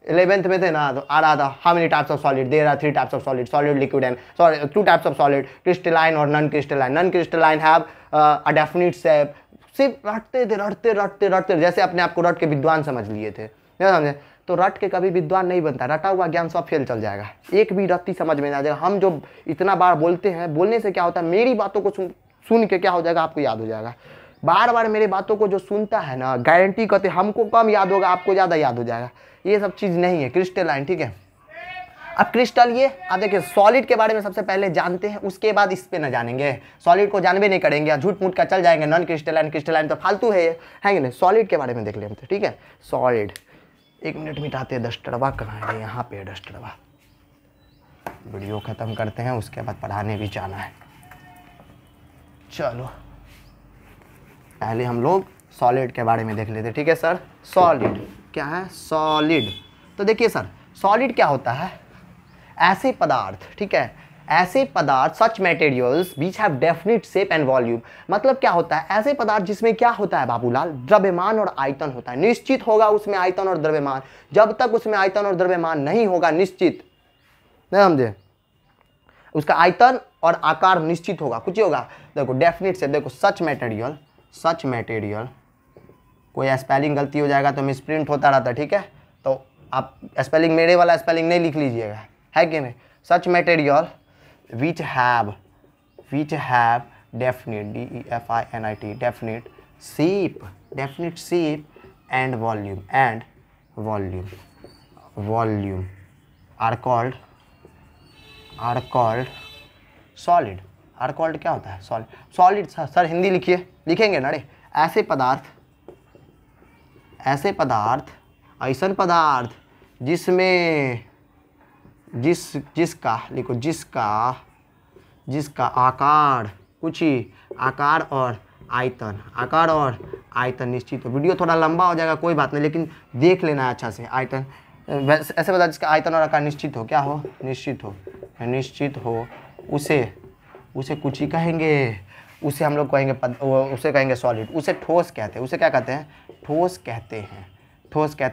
11th में थे ना, तो आ रहा था how many types of solid, there are 3 types of solid, solid, liquid and 2 types of solid, crystalline और non crystalline. Non crystalline have a definite shape. सिर्फ रटते थे, रटते रटते रटते, जैसे अपने आप को रट के विद्वान समझ लिए थे, ना समझे। तो रट के कभी विद्वान नहीं बनता, रटा हुआ ज्ञान सब फेल चल जाएगा, एक भी रत्ती समझ में ना आ जाएगा। हम जो इतना बार बोलते हैं, बोलने से क्या होता है, मेरी बातों को सुन के क्या हो जाएगा, आपको याद हो जाएगा। बार बार मेरे बातों को जो सुनता है ना, गारंटी करते हमको कम याद होगा, आपको ज़्यादा याद हो जाएगा। ये सब चीज़ नहीं है क्रिस्टलाइन, ठीक है। अब क्रिस्टल ये, अब देखिए सॉलिड के बारे में सबसे पहले जानते हैं, उसके बाद इस पे न जानेंगे। सॉलिड को जानवे नहीं करेंगे, झूठ मूठ का चल जाएंगे, नॉन क्रिस्टलाइन क्रिस्टलाइन तो फालतू है कि नहीं। सॉलिड के बारे में देख लेते हैं, ठीक है। सॉलिड, 1 मिनट मिटाते हैं, डस्टरवा कहाँ है, यहाँ पे डस्टरवा। वीडियो ख़त्म करते हैं, उसके बाद पढ़ाने भी जाना है। चलो पहले हम लोग सॉलिड के बारे में देख लेते हैं, ठीक है सर। सॉलिड क्या है, सॉलिड। तो देखिए सर, सॉलिड क्या होता है, ऐसे पदार्थ, ठीक है, ऐसे पदार्थ, such materials which have definite shape and volume. मतलब क्या होता है, ऐसे पदार्थ जिसमें क्या होता है बाबूलाल, द्रव्यमान और आयतन होता है। निश्चित होगा उसमें आयतन और द्रव्यमान, जब तक उसमें आयतन और द्रव्यमान नहीं होगा, निश्चित नहीं समझे, उसका आयतन और आकार निश्चित होगा, कुछ ही होगा। देखो डेफिनिट शेप, देखो सच मटेरियल, सच मटेरियल, कोई स्पेलिंग गलती हो जाएगा तो मिसप्रिंट होता रहता है, ठीक है। तो आप स्पेलिंग, मेरे वाला स्पेलिंग नहीं लिख लीजिएगा, है कि नहीं। सच material which have definite, definite, definite shape, definite shape and volume are called solid। are called क्या होता है, solid सर हिंदी लिखिए, लिखेंगे ना रे। ऐसे पदार्थ, ऐसन पदार्थ जिसमें जिसका लिखो, जिसका आकार, कुछ ही आकार और आयतन निश्चित हो। वीडियो थोड़ा लंबा हो जाएगा, कोई बात नहीं, लेकिन देख लेना है अच्छा से। आयतन ऐसे बता, जिसका आयतन और आकार निश्चित हो, क्या हो, निश्चित हो, उसे कुछ ही कहेंगे, उसे हम लोग कहेंगे उसे कहेंगे सॉलिड। उसे ठोस कहते हैं, उसे क्या कहते हैं, ठोस कहते हैं।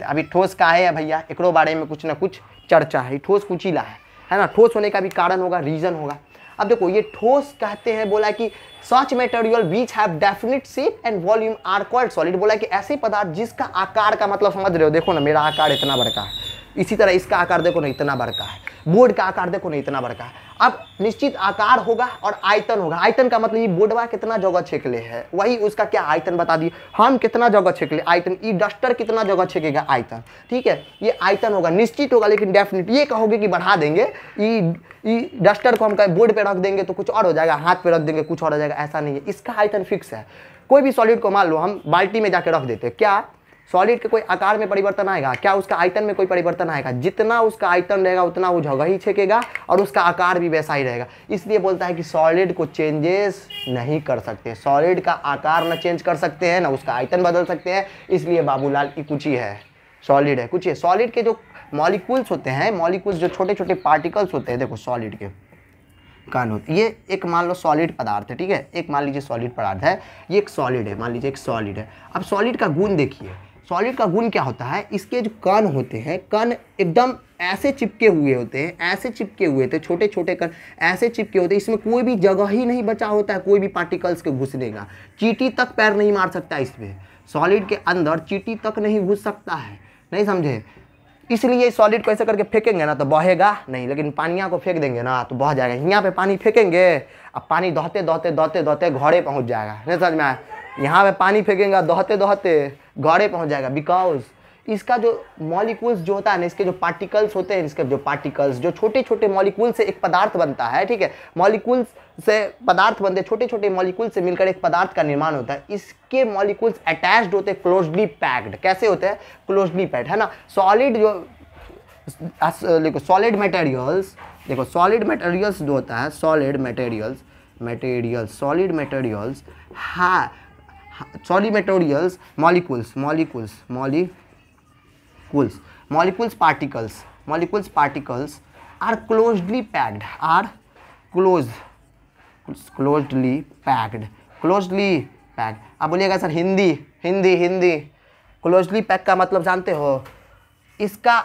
अभी ठोस का है भैया, एकरो बारे में कुछ ना कुछ चर्चा है। ठोस कुचीला है ना, ठोस होने का भी कारण होगा, रीजन होगा। अब देखो ये ठोस कहते हैं, बोला कि such material which have definite shape and volume are called solid. बोला कि ऐसे पदार्थ जिसका आकार का मतलब समझ रहे हो, देखो ना मेरा आकार इतना बड़का है, इसी तरह इसका आकार देखो ना इतना बड़का है, बोर्ड का आकार देखो ना इतना बड़का है। अब निश्चित आकार होगा और आयतन होगा। आयतन का मतलब ये बोर्डवा कितना जगह छेकले है, वही उसका क्या आयतन बता दिए। हम कितना जगह छेकले, आयतन। ये डस्टर कितना जगह छेकेगा, आयतन, ठीक है। ये आयतन होगा, निश्चित होगा, लेकिन डेफिनिट ये कहोगे कि बढ़ा देंगे, ये डस्टर को हम कहीं बोर्ड पे रख देंगे तो कुछ और हो जाएगा, हाथ पे रख देंगे कुछ और हो जाएगा, ऐसा नहीं है। इसका आयतन फिक्स है। कोई भी सॉलिड को मान लो हम बाल्टी में जाके रख देते हैं, क्या सॉलिड के कोई आकार में परिवर्तन आएगा, क्या उसका आयतन में कोई परिवर्तन आएगा। जितना उसका आयतन रहेगा उतना वो जगह ही छेकेगा और उसका आकार भी वैसा ही रहेगा। इसलिए बोलता है कि सॉलिड को चेंजेस नहीं कर सकते। सॉलिड का आकार न चेंज कर सकते हैं, ना उसका आयतन बदल सकते हैं। इसलिए बाबूलाल ये कुछ ही है, सॉलिड है, कुछ ही। सॉलिड के जो मॉलिक्यूल्स होते हैं, मॉलिक्यूल्स जो छोटे छोटे पार्टिकल्स होते हैं, देखो सॉलिड के कण होते, ये एक मान लो सॉलिड पदार्थ है, ठीक है। एक मान लीजिए सॉलिड पदार्थ है, ये एक सॉलिड है, मान लीजिए एक सॉलिड है। अब सॉलिड का गुण देखिए, सॉलिड का गुण क्या होता है, इसके जो कण होते हैं, कण एकदम ऐसे चिपके हुए होते हैं, ऐसे चिपके हुए थे, छोटे छोटे कण ऐसे चिपके होते हैं, इसमें कोई भी जगह ही नहीं बचा होता है कोई भी पार्टिकल्स के घुसने का। चींटी तक पैर नहीं मार सकता इसमें, सॉलिड के अंदर चींटी तक नहीं घुस सकता है, नहीं समझे। इसलिए सॉलिड को ऐसे करके फेंकेंगे ना तो बहेगा नहीं, लेकिन पानिया को फेंक देंगे ना तो बह जाएगा। यहाँ पे पानी फेंकेंगे, अब पानी दहते दहते दहते दहते घड़े पहुँच जाएगा, नहीं समझ में आया। यहाँ पे पानी फेंकेंगे, दहते दहते घड़े पहुँच जाएगा। बिकॉज इसका जो मॉलिक्यूल्स जो होता है ना, इसके जो पार्टिकल्स होते हैं, इसके जो पार्टिकल्स जो छोटे छोटे मॉलिक्यूल से एक पदार्थ बनता है, ठीक है। मॉलिक्यूल्स से पदार्थ बनते हैं, छोटे छोटे मॉलिक्यूल से मिलकर एक पदार्थ का निर्माण होता है। इसके मॉलिक्यूल्स अटैच्ड होते हैं, क्लोजली पैक्ड। कैसे होते हैं, क्लोजली पैक्ड, है ना। सॉलिड जो देखो सॉलिड मटेरियल्स, देखो सॉलिड मटेरियल्स जो होता है, solid materials materials, solid materials, solid materials, molecules, particles are closely packed, closely packed. अब बोलिएगा सर हिंदी, क्लोजली पैक का मतलब जानते हो? इसका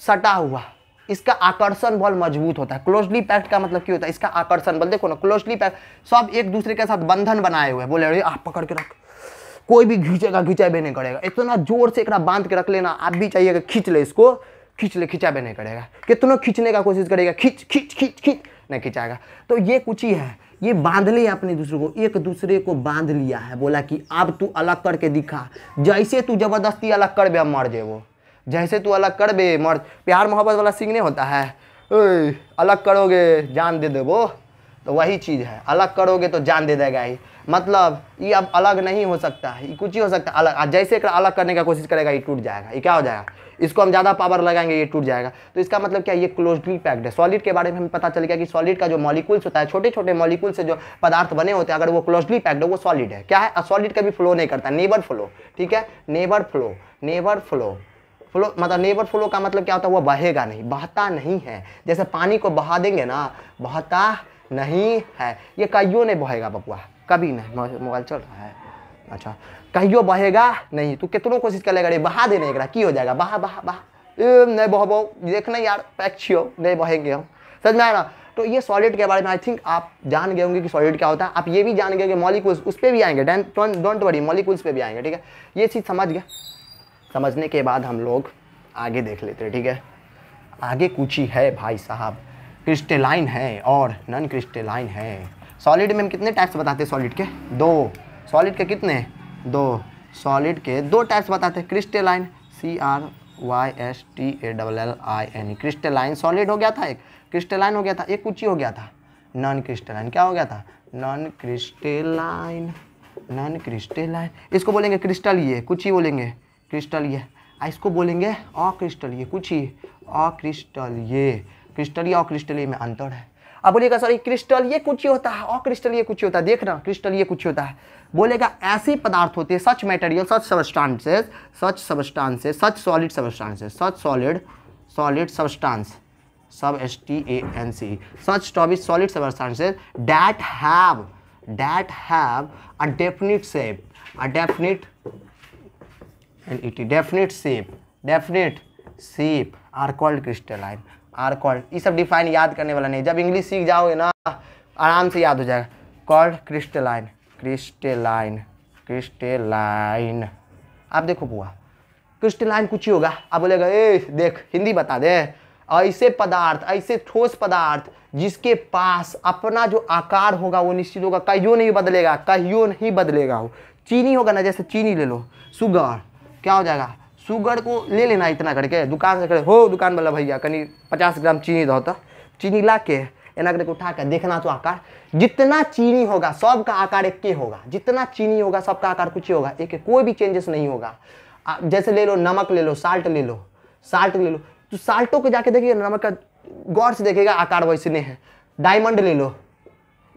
सटा हुआ, इसका आकर्षण बल मजबूत होता है। क्लोजली पैक्ड का मतलब क्या होता है? इसका आकर्षण बल। देखो ना, क्लोजली पैक सब एक दूसरे के साथ बंधन बनाए हुए, बोले अरे आप पकड़ के रख, कोई भी खींचाबे नहीं करेगा, इतना जोर से एक बांध के रख लेना, आप भी चाहिएगा खींच ले इसको, खींचाबे नहीं करेगा, कितना खींचने का कोशिश करेगा, खींच नहीं खींचाएगा। तो ये कुछ ही है, ये बांध लिया अपने एक दूसरे को बांध लिया है, बोला कि अब तू अलग करके दिखा, जैसे तू जबरदस्ती अलग कर बे अब मर जे, वो जैसे तू अलग कर बे मर। प्यार मोहब्बत वाला सीन नहीं होता है, अलग करोगे जान दे वो, तो वही चीज़ है, अलग करोगे तो जान दे देगा ही। मतलब ये अब अलग नहीं हो सकता है, ये कुछ ही हो सकता है अलग, जैसे अलग करने का कोशिश करेगा ये टूट जाएगा, ये क्या हो जाएगा, इसको हम ज़्यादा पावर लगाएंगे ये टूट जाएगा। तो इसका मतलब क्या, ये क्लोजली पैक्ड है। सॉलिड के बारे में हमें पता चल गया कि सॉलिड का जो मॉलिक्यूल्स होता है, छोटे छोटे मॉलिक्यूल से जो पदार्थ बने होते हैं, अगर वो क्लोजली पैक्ड है वो सॉलिड है। क्या है, सॉलिड कभी फ्लो नहीं करता, नेवर फ्लो, ठीक है, नेवर फ्लो मतलब नेवर फ्लो का मतलब क्या होता है, वो बहेगा नहीं, बहता नहीं है। जैसे पानी को बहा देंगे ना, बहता नहीं है, ये कहियो नहीं बहेगा बपुआ, कभी नहीं। मोबाइल चल रहा है, अच्छा, कहियो बहेगा नहीं, तू कितनों कोशिश करेगा रे बहा देने का, की हो जाएगा, बहा नहीं बहबो, देखना यार पैक छियो, नहीं बहेंगे हम, समझ में आया ना। तो ये सॉलिड के बारे में आई थिंक आप जान गए होंगे कि सॉलिड क्या होता है। आप ये भी जान गए कि मॉलिक्यूल्स उस पर भी आएंगे, डोंट वरी, मॉलिक्यूल्स पे भी आएंगे, ठीक है। ये चीज़ समझ गया, समझने के बाद हम लोग आगे देख लेते हैं, ठीक है। आगे कुछ ही है भाई साहब, क्रिस्टलाइन है और नॉन क्रिस्टलाइन है। सॉलिड में हम कितने टाइप्स बताते हैं सॉलिड के? दो। सॉलिड के कितने? दो। सॉलिड के दो टाइप्स बताते हैं, क्रिस्टलाइन CRYSTALLINE, क्रिस्टलाइन सॉलिड हो गया था, एक क्रिस्टलाइन हो गया था, एक कुछ ही हो गया था नॉन क्रिस्टलाइन। क्या हो गया था? Non crystalline. इसको बोलेंगे क्रिस्टल, ये कुछ ही बोलेंगे क्रिस्टल, ये इसको बोलेंगे अक्रिस्टल, ये कुछ ही अक्रिस्टल, ये क्रिस्टल और क्रिस्टल में अंतर है। अब बोलिएगा सर क्रिस्टल ये कुछ ही होता है, अक्रिस्टल ये कुछ ही होता है, देखना क्रिस्टल ये कुछ ही होता है। बोलेगा ऐसे पदार्थ होते हैं, सच मटेरियल, सच सब्सटेंसेस, सच सॉलिड सब्सटेंसेस, सच सॉलिड सब्सटेंस, सब STANC, such solid substances that have a definite shape, definite shape are called crystalline, are called, ये सब डिफाइन याद करने वाला नहीं, जब इंग्लिश सीख जाओगे ना आराम से याद हो जाएगा। Called crystalline. आप देखो बुआ, क्रिस्टलाइन कुछ ही होगा। आप बोलेगा ए देख हिंदी बता दे, ऐसे पदार्थ, ऐसे ठोस पदार्थ जिसके पास अपना जो आकार होगा वो निश्चित होगा, कहियो नहीं बदलेगा। वो चीनी होगा ना, जैसे चीनी ले लो, शुगर, क्या हो जाएगा, शुगर को ले लेना इतना करके, दुकान से करे हो दुकान वाला भैया कहीं 50 ग्राम चीनी दो, तो चीनी ला के एना करके उठा कर देखना, तो आकार जितना चीनी होगा सबका आकार एक के होगा, जितना चीनी होगा सबका आकार कुछ ही होगा, एक कोई भी चेंजेस नहीं होगा। जैसे ले लो नमक ले लो, साल्ट ले लो, तो साल्टों को जाके देखिए नमक का गौर से देखेगा आकार वैसे नहीं है। डायमंड ले लो,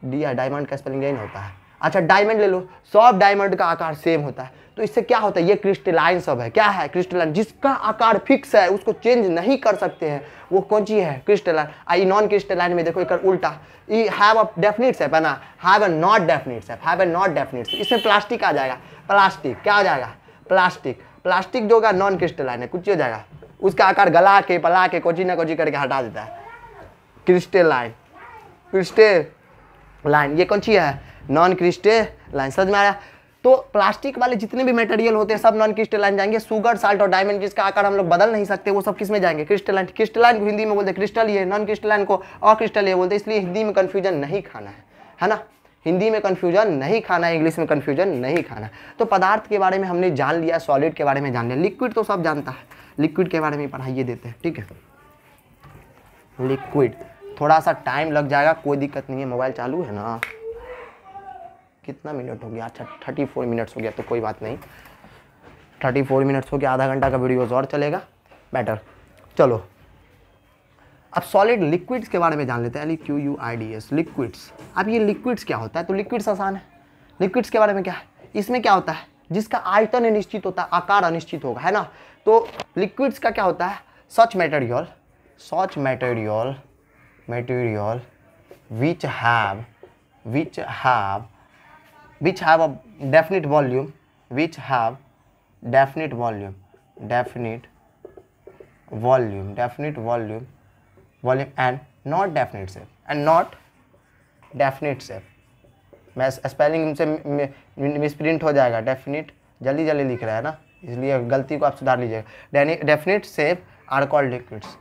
डायमंड का स्पेलिंग यही नहीं होता है, अच्छा डायमंड ले लो, सब डायमंड का आकार सेम होता है। तो इससे क्या होता है, ये क्रिस्टलाइन सब है। क्या है क्रिस्टलाइन? जिसका आकार फिक्स है, उसको चेंज नहीं कर सकते हैं, वो कौन सी है? क्रिस्टलाइन। आई नॉन क्रिस्टलाइन में देखो एक उल्टा, ये हैव अ डेफिनिट शेप है ना, have a not definite shape, इसमें प्लास्टिक आ जाएगा, प्लास्टिक क्या हो जाएगा, प्लास्टिक जो होगा नॉन क्रिस्टलाइन है, कुछ हो जाएगा, उसका आकार गला के पला के कोची ना कोची करके हटा देता है। क्रिस्टलाइन ये कौन सी है? Non crystalline. समझ में आया? तो प्लास्टिक वाले जितने भी मटेरियल होते हैं सब नॉन क्रिस्टलाइन जाएंगे। सुगर, साल्ट और डायमंड जिसका आकार हम लोग बदल नहीं सकते, वो सब किस में जाएंगे? क्रिस्टलाइन। क्रिस्टलाइन को हिंदी में बोलते हैं क्रिस्टल, ये नॉन क्रिस्टलाइन को अक्रिस्टल ये बोलते हैं। इसलिए हिंदी में कन्फ्यूजन नहीं खाना है ना, हिंदी में कन्फ्यूजन नहीं खाना है, इंग्लिश में कन्फ्यूजन नहीं खाना। तो पदार्थ के बारे में हमने जान लिया, सॉलिड के बारे में जान लिया, लिक्विड तो सब जानता है, लिक्विड के बारे में पढ़ाइए देते हैं, ठीक है। लिक्विड थोड़ा सा टाइम लग जाएगा, कोई दिक्कत नहीं है, मोबाइल चालू है ना। कितना मिनट हो गया? अच्छा 34 मिनट्स हो गया, तो कोई बात नहीं, 34 मिनट्स हो गया, आधा घंटा का वीडियोस और चलेगा बेटर। चलो अब सॉलिड लिक्विड्स के बारे में जान लेते हैं, LQUIDS लिक्विड्स। अब ये लिक्विड्स क्या होता है, तो लिक्विड्स आसान है। लिक्विड्स के बारे में क्या है, इसमें क्या होता है, जिसका आयतन निश्चित होता है, आकार अनिश्चित होगा, है ना। तो लिक्विड्स का क्या होता है, सच material which have a definite volume, and not definite shape, मैं स्पेलिंग से मिसप्रिंट हो जाएगा, डेफिनिट जल्दी लिख रहा है ना, इसलिए गलती को आप सुधार लीजिएगा। Definite shape are called liquids,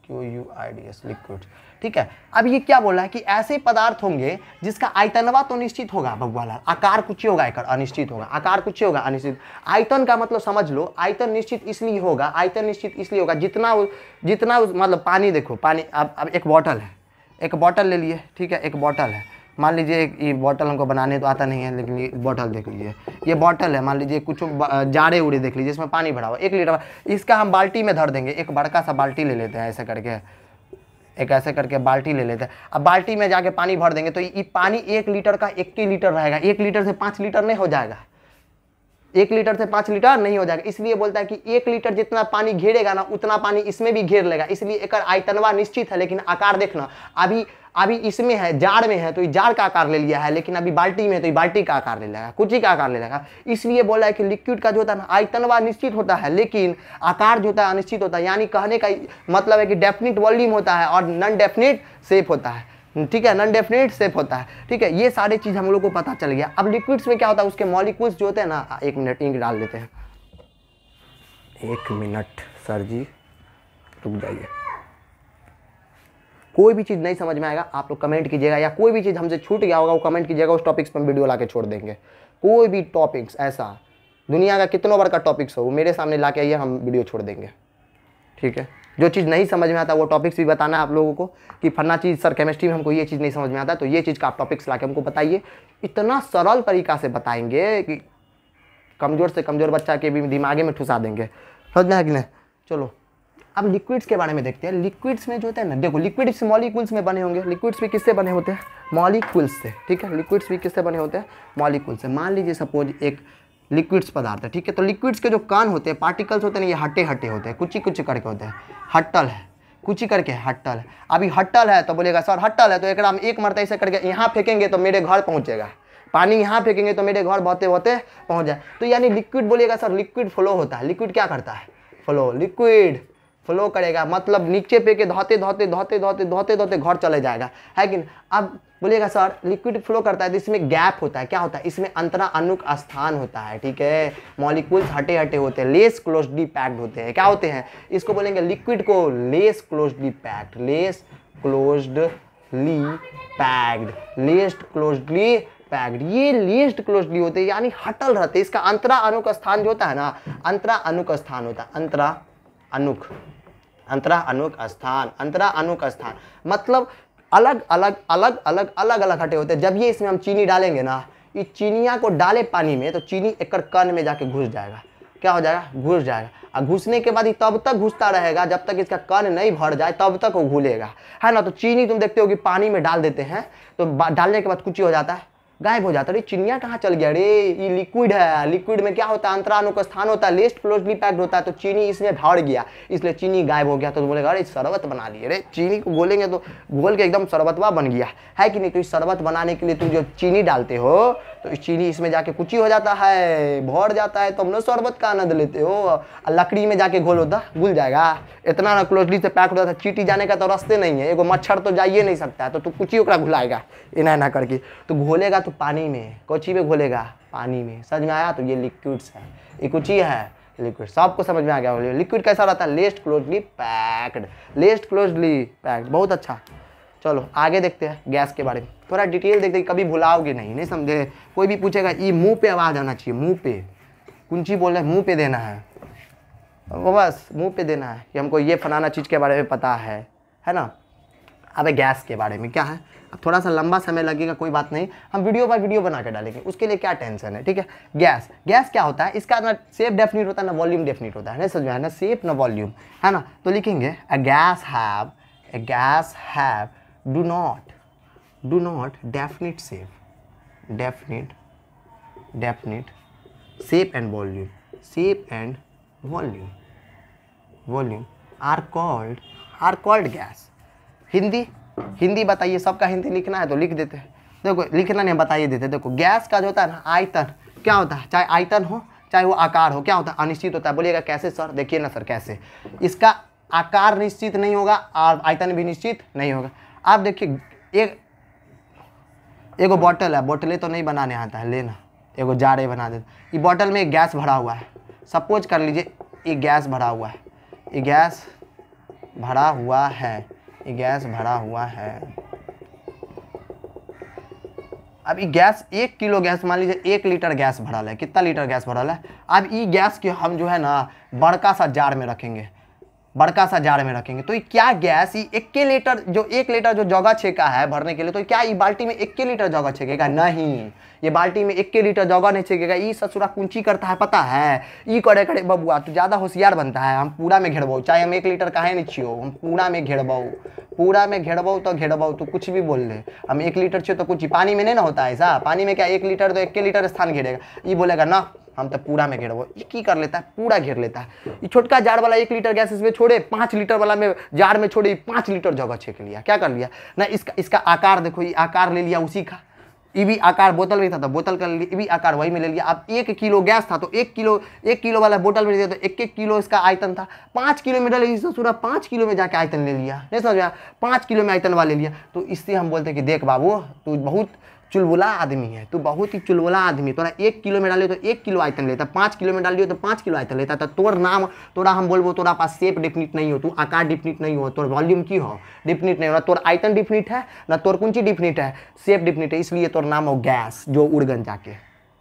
QUIDS liquids, ठीक है। अब ये क्या बोला है कि ऐसे पदार्थ होंगे जिसका आयतनवा तो निश्चित होगा, बबुआला, आकार कुछ होगा, एक अनिश्चित होगा, आकार कुछ होगा, अनिश्चित। आयतन का मतलब समझ लो, आयतन निश्चित इसलिए होगा, जितना मतलब पानी, देखो पानी, अब एक बॉटल है, एक बॉटल ले लिए, ठीक है, एक बॉटल है, मान लीजिए ये बॉटल हमको बनाने तो आता नहीं है, लेकिन ये बॉटल देख लीजिए, ये बॉटल है, मान लीजिए कुछ जाड़े उड़े देख लीजिए, इसमें पानी भरा हुआ 1 लीटर, इसका हम बाल्टी में धर देंगे, एक बड़का सा बाल्टी ले लेते हैं, ऐसे करके बाल्टी ले लेते हैं। अब बाल्टी में जाके पानी भर देंगे तो ये पानी 1 लीटर का 1 लीटर रहेगा, 1 लीटर से 5 लीटर नहीं हो जाएगा, 1 लीटर से 5 लीटर नहीं हो जाएगा। इसलिए बोलता है कि 1 लीटर जितना पानी घेरेगा ना, उतना पानी इसमें भी घेर लेगा, इसलिए एक आयतनवा निश्चित है। लेकिन आकार देखना, अभी इसमें है, जार में है तो ये जार का आकार ले लिया है, लेकिन अभी बाल्टी में तो ये बाल्टी का आकार ले लेगा, कुची का आकार ले लेगा। इसलिए बोला है कि लिक्विड का जो होता है ना, आयतनवा निश्चित होता है, लेकिन आकार जो होता है अनिश्चित होता है। यानी कहने का मतलब है कि डेफिनिट वॉल्यूम होता है और नॉन डेफिनिट शेप होता है, ठीक है, नॉन डेफिनेट शेप होता है, ठीक है। ये सारी चीज़ हम लोग को पता चल गया। अब लिक्विड्स में क्या होता है, उसके मॉलिक्यूल्स जो होते हैं ना, 1 मिनट इंक डाल देते हैं, 1 मिनट सर जी रुक जाइए। कोई भी चीज़ नहीं समझ में आएगा आप लोग कमेंट कीजिएगा, या कोई भी चीज़ हमसे छूट गया होगा वो कमेंट कीजिएगा, उस टॉपिक्स पर वीडियो ला के छोड़ देंगे। कोई भी टॉपिक्स ऐसा दुनिया का कितनों बार का टॉपिक्स हो, वो मेरे सामने ला के आइए, हम वीडियो छोड़ देंगे, ठीक है। जो चीज़ नहीं समझ में आता वो टॉपिक्स भी बताना है आप लोगों को, कि फन्ना चीज़ सर केमिस्ट्री में हमको ये चीज़ नहीं समझ में आता, तो ये चीज़ का आप टॉपिक्स ला के हमको बताइए। इतना सरल तरीका से बताएंगे कि कमज़ोर से कमज़ोर बच्चा के भी दिमागे में ठुसा देंगे, समझ में है कि नहीं। चलो अब लिक्विड्स के बारे में देखते हैं। लिक्विड्स में जो होता है ना, देखो लिक्विड्स मॉलिक्यूल्स में बने होंगे, लिक्विड्स भी किससे बने होते हैं, मॉलिक्यूल्स से, ठीक है। लिक्विड्स भी किससे बने होते हैं, मॉलिक्यूल से। मान लीजिए सपोज एक लिक्विड्स पदार्थ है, ठीक है, तो लिक्विड्स के जो कण होते हैं, पार्टिकल्स होते हैं, ये हटे होते हैं, कुछ करके होते हैं, हट्टल है, कुछ करके हट्टल है। अभी हट्टल है तो बोलेगा सर हट्टल है तो एक हम एक मरतबा ऐसे करके यहाँ फेंकेंगे तो मेरे घर पहुँचेगा, पानी यहाँ फेंकेंगे तो मेरे घर बहते बहते पहुँच जाए। तो यानी लिक्विड बोलेगा सर लिक्विड फ्लो होता है। लिक्विड क्या करता है, फ्लो, लिक्विड फ्लो करेगा, मतलब नीचे पे के धोते घर चले जाएगा, है कि नहीं। अब बोलिएगा सर लिक्विड फ्लो करता है तो इसमें गैप होता है, क्या होता है, इसमें अंतरा अनुक स्थान होता है, ठीक है। मॉलिक्यूल्स हटे होते हैं, लेस क्लोजली पैक्ड होते हैं, क्या होते हैं, इसको बोलेंगे लिक्विड को less closely packed, less closely packed. ये लेस्ड क्लोजली होते हैं, यानी हटल रहते हैं। इसका अंतरा अनुक स्थान जो होता है ना, अंतरा अनुक स्थान होता है, अंतरा अनुक स्थान मतलब अलग अलग हटे होते हैं। जब ये इसमें हम चीनी डालेंगे ना, ये चीनिया को डाले पानी में तो चीनी एक कण में जाके घुस जाएगा, क्या हो जाएगा, घुस जाएगा। और घुसने के बाद ये तब तक घुसता रहेगा जब तक इसका कण नहीं भर जाए, तब तक वो घुलेगा, है ना। तो चीनी तुम देखते हो कि पानी में डाल देते हैं तो डालने के बाद कुछ हो जाता है, गायब हो जाता है। चिनिया कहाँ चल गया रे, ये लिक्विड है। लिक्विड में क्या होता है, अंतरानुक स्थान होता है, लेस्ट क्लोजली पैक्ड होता है। तो चीनी इसमें भर गया, इसलिए चीनी गायब हो गया। तो बोलेगा अरे शरबत बना लिए रे, चीनी को घोलेंगे तो घोल के एकदम शरबतवा बन गया, है कि नहीं। तो इस शरबत बनाने के लिए तुम जो चीनी डालते हो तो इस चीनी इसमें जाके कुछ हो जाता है, भर जाता है, तुम लोग शरबत का आनंद लेते हो। लकड़ी में जाके घोल होता, घुल जाएगा। इतना ना क्लोजली से पैक होता था, चीटी जाने का तो रास्ते नहीं है, एगो मच्छर तो जाइए नहीं सकता है, तो तू कुछ ओकरा घुलाएगा इना करके। तो घोलेगा तो पानी में, कोची में घोलेगा, पानी में। समझ में आया। तो ये लिक्विड्स है, ये कुछ ही है लिक्विड। सबको समझ में आ गया। लिक्विड कैसा रहता है, लेस्ट क्लोजली पैक्ड, लेस्ट क्लोजली पैक्ड। बहुत अच्छा। चलो आगे देखते हैं गैस के बारे में, थोड़ा डिटेल देखते हैं, कभी भुलाओगे नहीं समझे। कोई भी पूछेगा ये मुंह पे आवाज आना चाहिए, मुंह पे। कुंची बोल रहे मुंह पे देना है, वो बस मुंह पे देना है कि हमको ये फलाना चीज़ के बारे में पता है ना। अब गैस के बारे में क्या है, थोड़ा सा लंबा समय लगेगा, कोई बात नहीं, हम वीडियो बाय वीडियो बना के डालेंगे, उसके लिए क्या टेंशन है, ठीक है। गैस, गैस क्या होता है, इसका ना शेप डेफिनेट होता है ना वॉल्यूम डेफिनेट होता है, नहीं समझ में आया ना, शेप ना वॉल्यूम, है ना। तो लिखेंगे a gas have do not definite shape, definite shape and volume are called gas. Hindi बताइए, सबका हिंदी लिखना है तो लिख देते हैं, देखो लिखना नहीं बताइए देते। देखो गैस का जो होता है ना आयतन, क्या होता है, चाहे आयतन हो चाहे वो आकार हो, क्या होता है, अनिश्चित होता है। बोलिएगा कैसे सर, देखिए ना सर कैसे, इसका आकार निश्चित नहीं होगा और आयतन भी निश्चित नहीं होगा। आप देखिए एगो बॉटल है, बोतलें तो नहीं बनाने आता है, लेना एगो जारे बना देते, ये बॉटल में एक गैस भरा हुआ है, सपोज कर लीजिए ये गैस भरा हुआ है, ये गैस भरा हुआ है। अब ये गैस 1 किलो गैस, मान लीजिए 1 लीटर गैस भरा है, कितना लीटर गैस भरा है। अब ये गैस के हम जो है ना बड़का सा जार में रखेंगे, तो ये क्या गैस, ये 1 लीटर जो जगह छेका है भरने के लिए, तो क्या ये बाल्टी में 1 लीटर जगह छेकेगा, नहीं, ये बाल्टी में 1 लीटर जगह नहीं छेकेगा। ये ससुरा कुंची करता है पता है, ये करे बबुआ तो ज़्यादा होशियार बनता है, हम पूरा में घेरबो, चाहे हम 1 लीटर काहे नहीं छियो, हम पूरा में घेरबो तो घेरबो, तो कुछ भी बोल ले, हम 1 लीटर छियो तो कुछ, पानी में नहीं ना होता है ऐसा, पानी में क्या 1 लीटर तो 1 लीटर स्थान घेरेगा, ये बोलेगा ना हम तो पूरा में घेरबो, ये की कर लेता है, पूरा घेर लेता है। ये छोटका जार वाला 1 लीटर गैस इसमें छोड़े, 5 लीटर वाला में जार में छोड़े, 5 लीटर जगह छेक लिया, क्या कर लिया ना। इसका आकार देखो, ये आकार ले लिया उसी का, ये भी आकार बोतल में था तो बोतल का ले लिया, ये भी आकार वही में ले लिया। अब 1 किलो गैस था तो 1 किलो वाला बोतल में दिया तो 1 किलो इसका आयतन था, 5 किलो में डाले, पूरा 5 किलो में जाके आयतन ले लिया, नहीं समझ में, 5 किलो में आयतन वाला ले लिया। तो इससे हम बोलते हैं कि देख बाबू तू बहुत चुलबुला आदमी है, तू बहुत ही चुलबुला आदमी, तोरा 1 किलो में डालियो तो 1 किलो आयतन लेता, 5 किलो में डालियो तो 5 किलो आयतन लेता। तो तोरा हम बोलबो तोरा पास शेप डिफिनिट नहीं हो, तू आकार डिफिनिट नहीं हो, तोर वॉल्यूम की हो डिफिनिट नहीं हो, तोर आयतन डिफिनिट है ना, तोर कुंची डिफिनिट है, शेप डिफिनिट है, इसलिए तोर नाम हो गैस जो उड़गन जाके,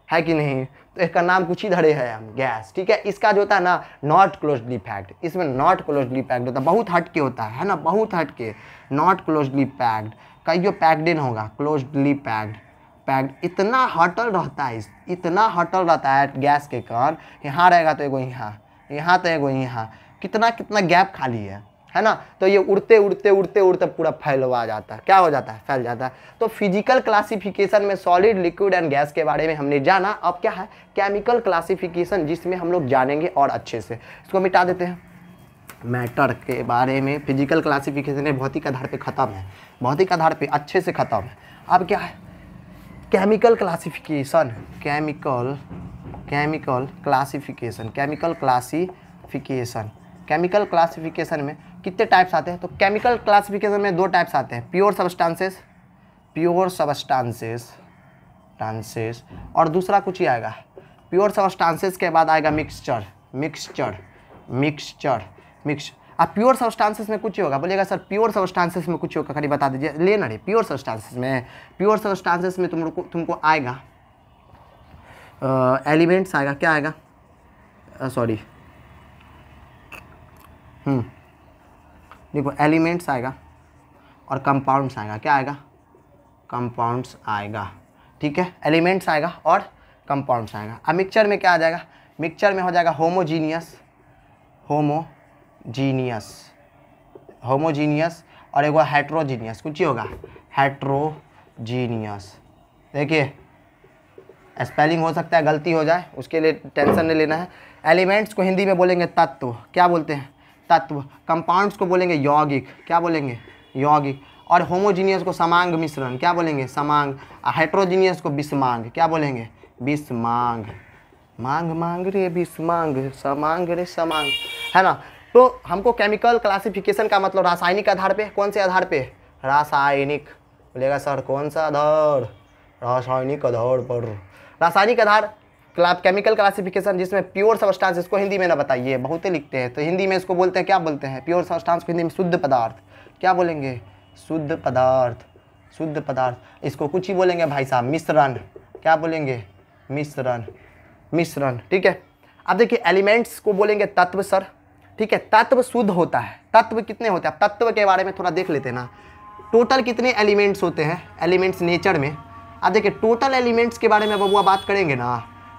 है कि नहीं। तो इसका नाम कुछ ही धरे है हम गैस, ठीक है। इसका जो होता है ना नॉट क्लोजली पैक्ड, इसमें नॉट क्लोजली पैक्ड होता है, बहुत हटके होता है ना, बहुत हटके, नॉट क्लोजली पैक्ड, कहीं पैक्ड इन होगा, क्लोजली पैक्ड, इतना हटल रहता है गैस के कारण, यहाँ रहेगा तो एगो यहाँ तो एगो यहाँ, कितना गैप खाली है ना। तो ये उड़ते पूरा फैलवा जाता है, क्या हो जाता है, फैल जाता है। तो फिजिकल क्लासिफिकेशन में सॉलिड, लिक्विड एंड गैस के बारे में हमने जाना। अब क्या है केमिकल क्लासिफिकेशन, जिसमें हम लोग जानेंगे और अच्छे से। इसको मिटा देते हैं। मैटर के बारे में फिजिकल क्लासिफिकेशन है, भौतिक आधार पे ख़त्म है, भौतिक आधार पे अच्छे से ख़त्म है। अब क्या है केमिकल क्लासिफिकेशन, केमिकल क्लासिफिकेशन में कितने टाइप्स आते हैं। तो केमिकल क्लासिफिकेशन में 2 टाइप्स आते हैं, प्योर सब्सटेंसेस और दूसरा कुछ ही आएगा। प्योर सब्सटेंसेस के बाद आएगा मिक्सचर। अब प्योर सब्सटेंसेस में कुछ ही होगा, बोलिएगा सर प्योर सब्सटेंसेस में कुछ होगा, खाली बता दीजिए, लेना रे। प्योर सब्सटेंसेस में तुमको आएगा एलिमेंट्स आएगा, क्या आएगा, देखो एलिमेंट्स आएगा और कंपाउंड्स आएगा, क्या आएगा, कंपाउंड्स आएगा, ठीक है। एलिमेंट्स आएगा और कंपाउंड्स आएगा। अब मिक्सचर में क्या आ जाएगा, मिक्सचर में हो जाएगा होमोजीनियस और एगो हेट्रोजीनियस, कुछ ही होगा हेट्रोजीनियस। देखिए स्पेलिंग हो सकता है गलती हो जाए, उसके लिए टेंशन नहीं लेना है। एलिमेंट्स को हिंदी में बोलेंगे तत्व, क्या बोलते हैं, तत्व। कंपाउंड्स को बोलेंगे यौगिक, क्या बोलेंगे, यौगिक। और होमोजीनियस को समांग मिश्रण, क्या बोलेंगे, समांग। हेट्रोजीनियस को विषमांग, क्या बोलेंगे, विषमांग। मांग रे विषमांग, समांग रे समांग, है ना। तो हमको केमिकल क्लासिफिकेशन का मतलब रासायनिक आधार पे, कौन से आधार पे, रासायनिक। बोलेगा सर कौन सा आधार, रासायनिक आधार पर। रासायनिक आधार केमिकल क्लासिफिकेशन, जिसमें प्योर सब्सटेंस, इसको हिंदी में ना बताइए, बहुत लिखते हैं, तो हिंदी में इसको बोलते हैं, क्या बोलते हैं, प्योर सब्सटेंस को हिंदी में शुद्ध पदार्थ, क्या बोलेंगे, शुद्ध पदार्थ। इसको कुछ ही बोलेंगे भाई साहब मिश्रण, क्या बोलेंगे, मिश्रण, ठीक है। अब देखिए एलिमेंट्स को बोलेंगे तत्व सर, ठीक है। तत्व शुद्ध होता है, तत्व कितने होते हैं, तत्व के बारे में थोड़ा देख लेते हैं ना। टोटल कितने एलिमेंट्स होते हैं एलिमेंट्स नेचर में। अब देखिए टोटल एलिमेंट्स के बारे में बबुआ बात करेंगे ना,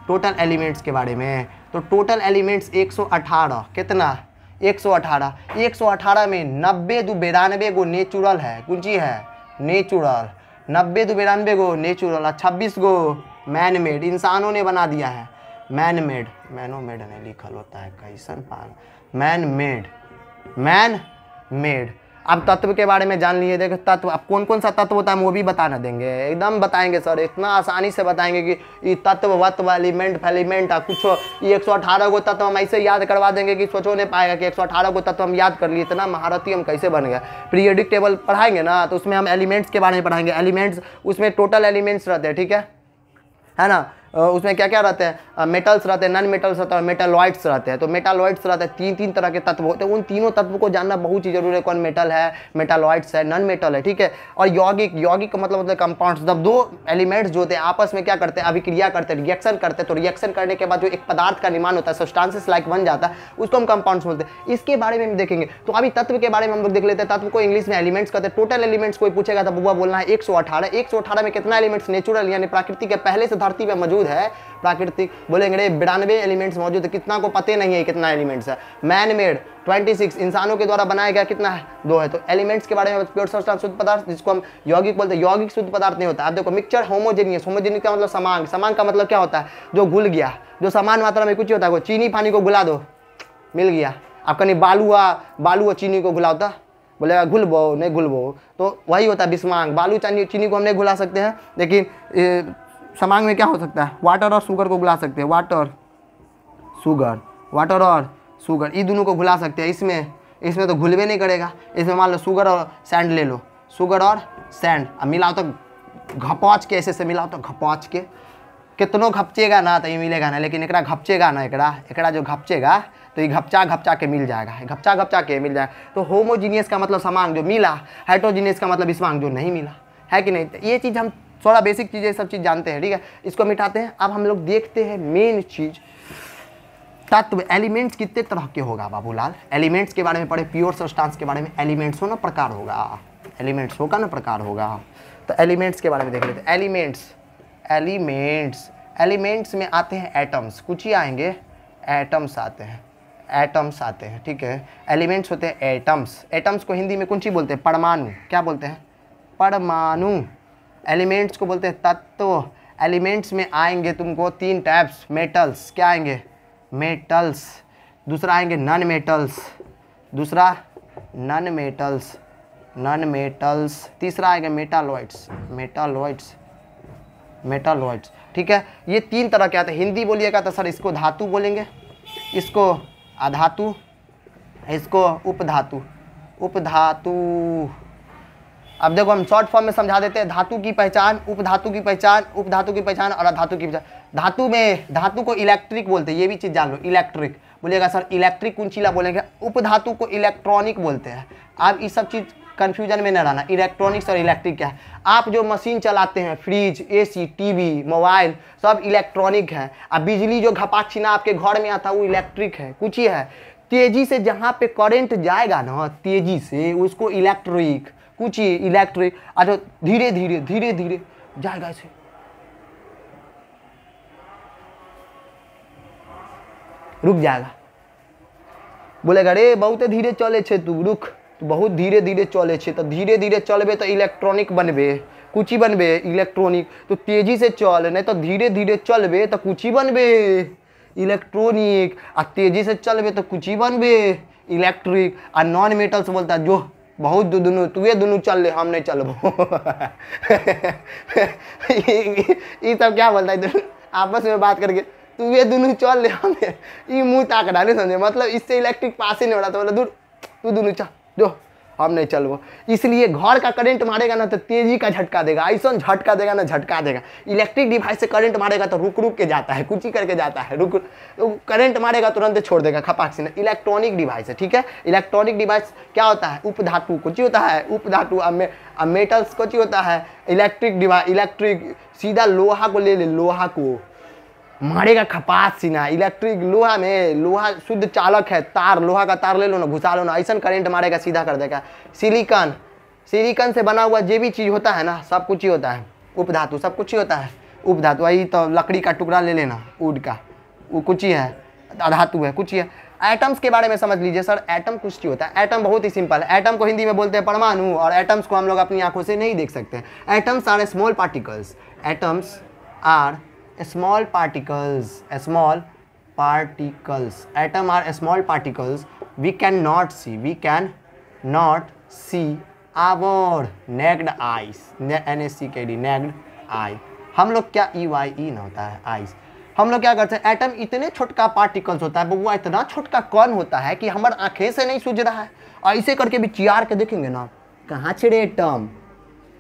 टोटल एलिमेंट्स के बारे में, तो टोटल एलिमेंट्स 118, कितना 118, 118 में 90 दो 92 गो नेचुरल है, कुछ है नेचुरल, 90 दो 92 गो नेचुरल, 26 गो मैन मेड, इंसानों ने बना दिया है, मैन मेड, मैनो मेड नहीं लिखल होता है कैसन पान, मैन मेड, मैन मेड। अब तत्व के बारे में जान लिए, देखो तत्व, अब कौन कौन सा तत्व होता है वो भी बताना देंगे, एकदम बताएंगे सर, इतना आसानी से बताएंगे कि ये तत्व वत्व एलिमेंट फैलिमेंट कुछ, ये 118 को तत्व हम ऐसे याद करवा देंगे कि सोचो नहीं पाएगा कि 118 को तत्व हम याद कर लिए, इतना महारथी हम कैसे बन गए। पीरियडिक टेबल पढ़ाएंगे ना तो उसमें हम एलिमेंट्स के बारे में पढ़ाएंगे, एलिमेंट्स उसमें टोटल एलिमेंट्स रहते हैं, ठीक है ना, उसमें क्या क्या रहते हैं, मेटल्स रहते हैं, नॉन मेटल्स रहते हैं, मेटालॉइड्स रहते हैं। तो मेटालॉइड्स रहते हैं, तीन तरह के तत्व होते हैं, उन तीनों तत्व को जानना बहुत ही जरूरी है, कौन मेटल है, मेटालॉइड्स है, नॉन मेटल है, ठीक है। और यौगिक, यौगिक का मतलब होता है कंपाउंड्स, जब दो एलिमेंट्स जो होते हैं आपस में क्या करते हैं, अभिक्रिया करते हैं, रिएक्शन करते हैं, तो रिएक्शन करने के बाद जो एक पदार्थ का निर्माण होता है, सब्सटेंसेस लाइक बन जाता है, उसको हम कंपाउंड्स बोलते हैं। इसके बारे में हम देखेंगे। तो अभी तत्व के बारे में हम लोग देख लेते हैं, तत्व को इंग्लिश में एलिमेंट्स कहते हैं। टोटल एलिमेंट्स कोई पूछेगा तो बुआ बोलना है 118, 118 में कितना एलिमेंट्स नेचुरल यानी प्राकृतिक के पहले से धरती पे मौजूद है, प्राकृतिक बोलेंगे रे 92 एलिमेंट्स मौजूद है, कितना को पते नहीं है कितना एलिमेंट्स है। मैन मेड 26, इंसानों के द्वारा बनाया गया कितना है, 2 है। तो एलिमेंट्स के बारे में प्योर सब्सटेंस शुद्ध पदार्थ, जिसको हम यौगिक बोलते हैं, यौगिक शुद्ध पदार्थ नहीं होता। आप देखो मिक्सचर होमोजेनियस, होमोजेनियस का मतलब समान, समान का मतलब क्या होता है, जो घुल गया, जो समान मात्रा में कुछ होता है, चीनी पानी को घुला दो मिल गया, आप कहीं बालू चीनी को घुलाता बोलेगा घुलबो नहीं घुलबो, तो वही होता है बिस्मांग। बालू चीनी को हम नहीं घुला सकते हैं, लेकिन समांग में क्या हो सकता है, वाटर और शुगर को घुला सकते हैं, वाटर और शुगर ये दोनों को घुला सकते हैं। इसमें तो घुलवे नहीं करेगा, इसमें मान लो शुगर और सैंड ले लो, शुगर और सैंड अब मिलाओ तो घपौच के, ऐसे मिलाओ तो घपौच के कितनों घपचेगा ना तो ये मिलेगा ना, लेकिन एकरा घपचेगा ना, एकरा जो घपचेगा तो ये घपचा के मिल जाएगा, घपचा के मिल जाएगा। तो होमोजीनियस का मतलब समान जो मिला, हेटेरोजीनियस का मतलब विस्मांग जो नहीं मिला, है कि नहीं। ये चीज़ हम थोड़ा बेसिक चीज़ें सब चीज़ जानते हैं, ठीक है, इसको मिटाते हैं। अब हम लोग देखते हैं मेन चीज़, तत्व एलिमेंट्स कितने तरह के होगा बाबूलाल। एलिमेंट्स के बारे में पढ़े, प्योर सब्सटेंस के बारे में, एलिमेंट्स हो ना प्रकार होगा, एलिमेंट्स होगा ना प्रकार होगा। तो एलिमेंट्स के बारे में देख लेते हैं। एलिमेंट्स में आते हैं एटम्स, कुछ ही आएंगे, एटम्स आते हैं, ठीक है। एलिमेंट्स होते हैं एटम्स, एटम्स को हिंदी में कुछ ही बोलते हैं, परमाणु, क्या बोलते हैं, परमाणु। एलिमेंट्स को बोलते हैं तत्व। एलिमेंट्स में आएंगे तुमको 3 टाइप्स, मेटल्स, क्या आएंगे, मेटल्स, दूसरा आएंगे नॉन मेटल्स, तीसरा आएगा मेटालॉइड्स, ठीक है। ये 3 तरह के आते हैं। हिंदी बोलिएगा तो सर इसको धातु बोलेंगे, इसको अधातु, इसको उपधातु। अब देखो हम शॉर्ट फॉर्म में समझा देते हैं, धातु की पहचान, उपधातु की पहचान और अधातु की पहचान। धातु को इलेक्ट्रिक बोलते हैं, ये भी चीज़ जान लो, इलेक्ट्रिक बोलिएगा सर, इलेक्ट्रिक कुंचीला बोलेंगे। उपधातु को इलेक्ट्रॉनिक बोलते हैं। आप ये सब चीज़ कन्फ्यूजन में न रहना, इलेक्ट्रॉनिक्स और इलेक्ट्रिक क्या है। आप जो मशीन चलाते हैं, फ्रिज, AC, टीवी, मोबाइल, सब इलेक्ट्रॉनिक है। अब बिजली जो घपाक छीना आपके घर में आता है वो इलेक्ट्रिक है, कुछ ही है। तेजी से जहाँ पे करंट जाएगा ना, तेजी से, उसको इलेक्ट्रिक, कुछ ही इलेक्ट्रिक। अच्छा धीरे धीरे जाएगा, ऐसे रुक जाएगा, बोलेगा रे बहुत धीरे चले छे तू, रुक, तू बहुत धीरे चले छे, तो धीरे चलबे तो इलेक्ट्रॉनिक बनबे, कुछ ही बनबे इलेक्ट्रॉनिक। तो तेजी से चल, नहीं तो धीरे चलबे तो कुछ ही बनबे इलेक्ट्रॉनिक, आ तेजी से चलबे तो कुछ ही बनबे इलेक्ट्रिक। आ नॉन मेटल्स बोलता है जो बहुत दुनू, तुए दुनू चल ले, हम नहीं चलबो ये सब क्या बोलता है आपस में बात करके, तू ये दोनों चल ले, हमें ये मुँह ताक डाले, समझे, मतलब इससे इलेक्ट्रिक पास ही नहीं हो रहा, तो बोला दूर तू दोनों चल, जो हम नहीं चलबो। इसलिए घर का करंट मारेगा ना तो तेजी का झटका देगा, ऐसा झटका देगा ना, झटका देगा। इलेक्ट्रिक डिवाइस से करंट मारेगा तो रुक के जाता है, कुछ ही करके जाता है, रुक, तो करंट मारेगा तुरंत छोड़ देगा खपाक से। इलेक्ट्रॉनिक डिवाइस है, ठीक है। इलेक्ट्रॉनिक डिवाइस क्या होता है, उपधातु कुछ होता है, उपधातु। मेटल्स कुछ होता है, इलेक्ट्रिक डिवाइस, इलेक्ट्रिक सीधा लोहा को ले ले, लोहा को मारेगा खपास सीना। इलेक्ट्रिक लोहा में, लोहा शुद्ध चालक है, तार, लोहा का तार ले लो ना, घुसा लो ना, ऐसा करंट मारेगा सीधा कर देगा। सिलिकॉन सिलिकॉन से बना हुआ जो भी चीज़ होता है ना, सब कुछ ही होता है उपधातु, सब कुछ ही होता है उपधातु। वही तो लकड़ी का टुकड़ा ले लेना वुड का, वो कुछ ही है, धातु है, कुछ ही है। एटम्स के बारे में समझ लीजिए सर, एटम कुछ ही होता है। एटम बहुत ही सिंपल है। एटम को हिंदी में बोलते हैं परमाणु, और एटम्स को हम लोग अपनी आंखों से नहीं देख सकते। Atoms are small particles, atoms are small particles, small particles, atom are small particles we can not see, we can not see our naked eyes, NACKD naked eye. हम लोग क्या EYE ना होता है आइज, हम लोग क्या करते हैं, एटम इतने छोटका पार्टिकल्स होता है, वो इतना छोटका कण होता है कि हमारे आंखें से नहीं सूझ रहा है। ऐसे करके भी चियार के देखेंगे ना, कहाँ छिड़े एटम,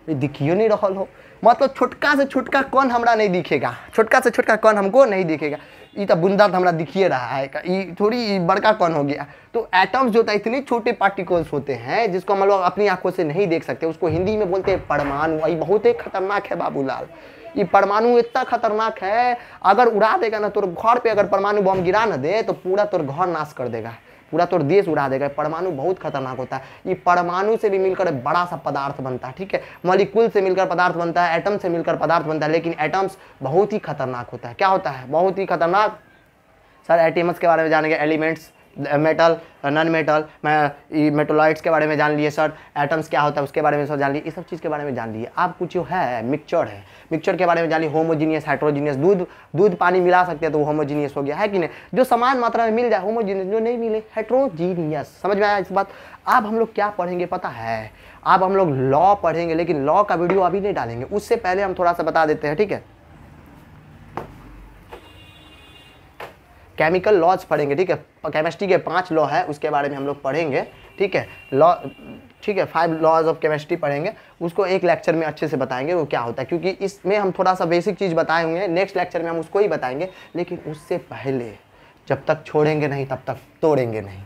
दिखियो नहीं रहल हो, मतलब छोटका से छोटका कण हमरा नहीं दिखेगा, छोटका से छोटका कण हमको नहीं दिखेगा। ये तो बूंदा हमरा दिखिए रहा है, ये थोड़ी बड़का कण हो गया। तो एटम्स जो होता है इतने छोटे पार्टिकल्स होते हैं जिसको हम लोग अपनी आंखों से नहीं देख सकते, उसको हिंदी में बोलते हैं परमाणु। ये बहुत ही खतरनाक है बाबूलाल, ये परमाणु इतना खतरनाक है, अगर उड़ा देगा ना तोर घर पे, अगर परमाणु बम गिरा न दे तो पूरा तोर घर नाश कर देगा, पूरा तोर देश उड़ा देगा। परमाणु बहुत खतरनाक होता है। ये परमाणु से भी मिलकर बड़ा सा पदार्थ बनता है, ठीक है, मॉलिक्यूल से मिलकर पदार्थ बनता है, एटम से मिलकर पदार्थ बनता है। लेकिन एटम्स बहुत ही खतरनाक होता है। क्या होता है? बहुत ही खतरनाक। सर एटम्स के बारे में जानेंगे, एलिमेंट्स, मेटल, नॉन मेटल, मेटोलाइट्स के बारे में जान लिए सर, एटम्स क्या होता है उसके बारे में सर जान लिए, ये सब चीज़ के बारे में जान लिए। आप कुछ जो है मिक्सचर है, मिक्सचर के बारे में जान लिए, होमोजीनियस, हेट्रोजीनियस। दूध पानी मिला सकते हैं तो वो होमोजीनियस हो गया, है कि नहीं? जो समान मात्रा में मिल जाए होमोजीनियस, जो नहीं मिले हेट्रोजीनियस। समझ में आया इस बात? अब हम लोग क्या पढ़ेंगे पता है? अब हम लोग लॉ पढ़ेंगे, लेकिन लॉ का वीडियो अभी नहीं डालेंगे, उससे पहले हम थोड़ा सा बता देते हैं, ठीक है? केमिकल लॉज पढ़ेंगे, ठीक है? केमिस्ट्री के 5 लॉ है, उसके बारे में हम लोग पढ़ेंगे, ठीक है? लॉ, ठीक है, 5 लॉज ऑफ केमिस्ट्री पढ़ेंगे, उसको एक लेक्चर में अच्छे से बताएंगे वो क्या होता है, क्योंकि इसमें हम थोड़ा सा बेसिक चीज़ बताए हुए, नेक्स्ट लेक्चर में हम उसको ही बताएंगे। लेकिन उससे पहले जब तक छोड़ेंगे नहीं तब तक तोड़ेंगे नहीं।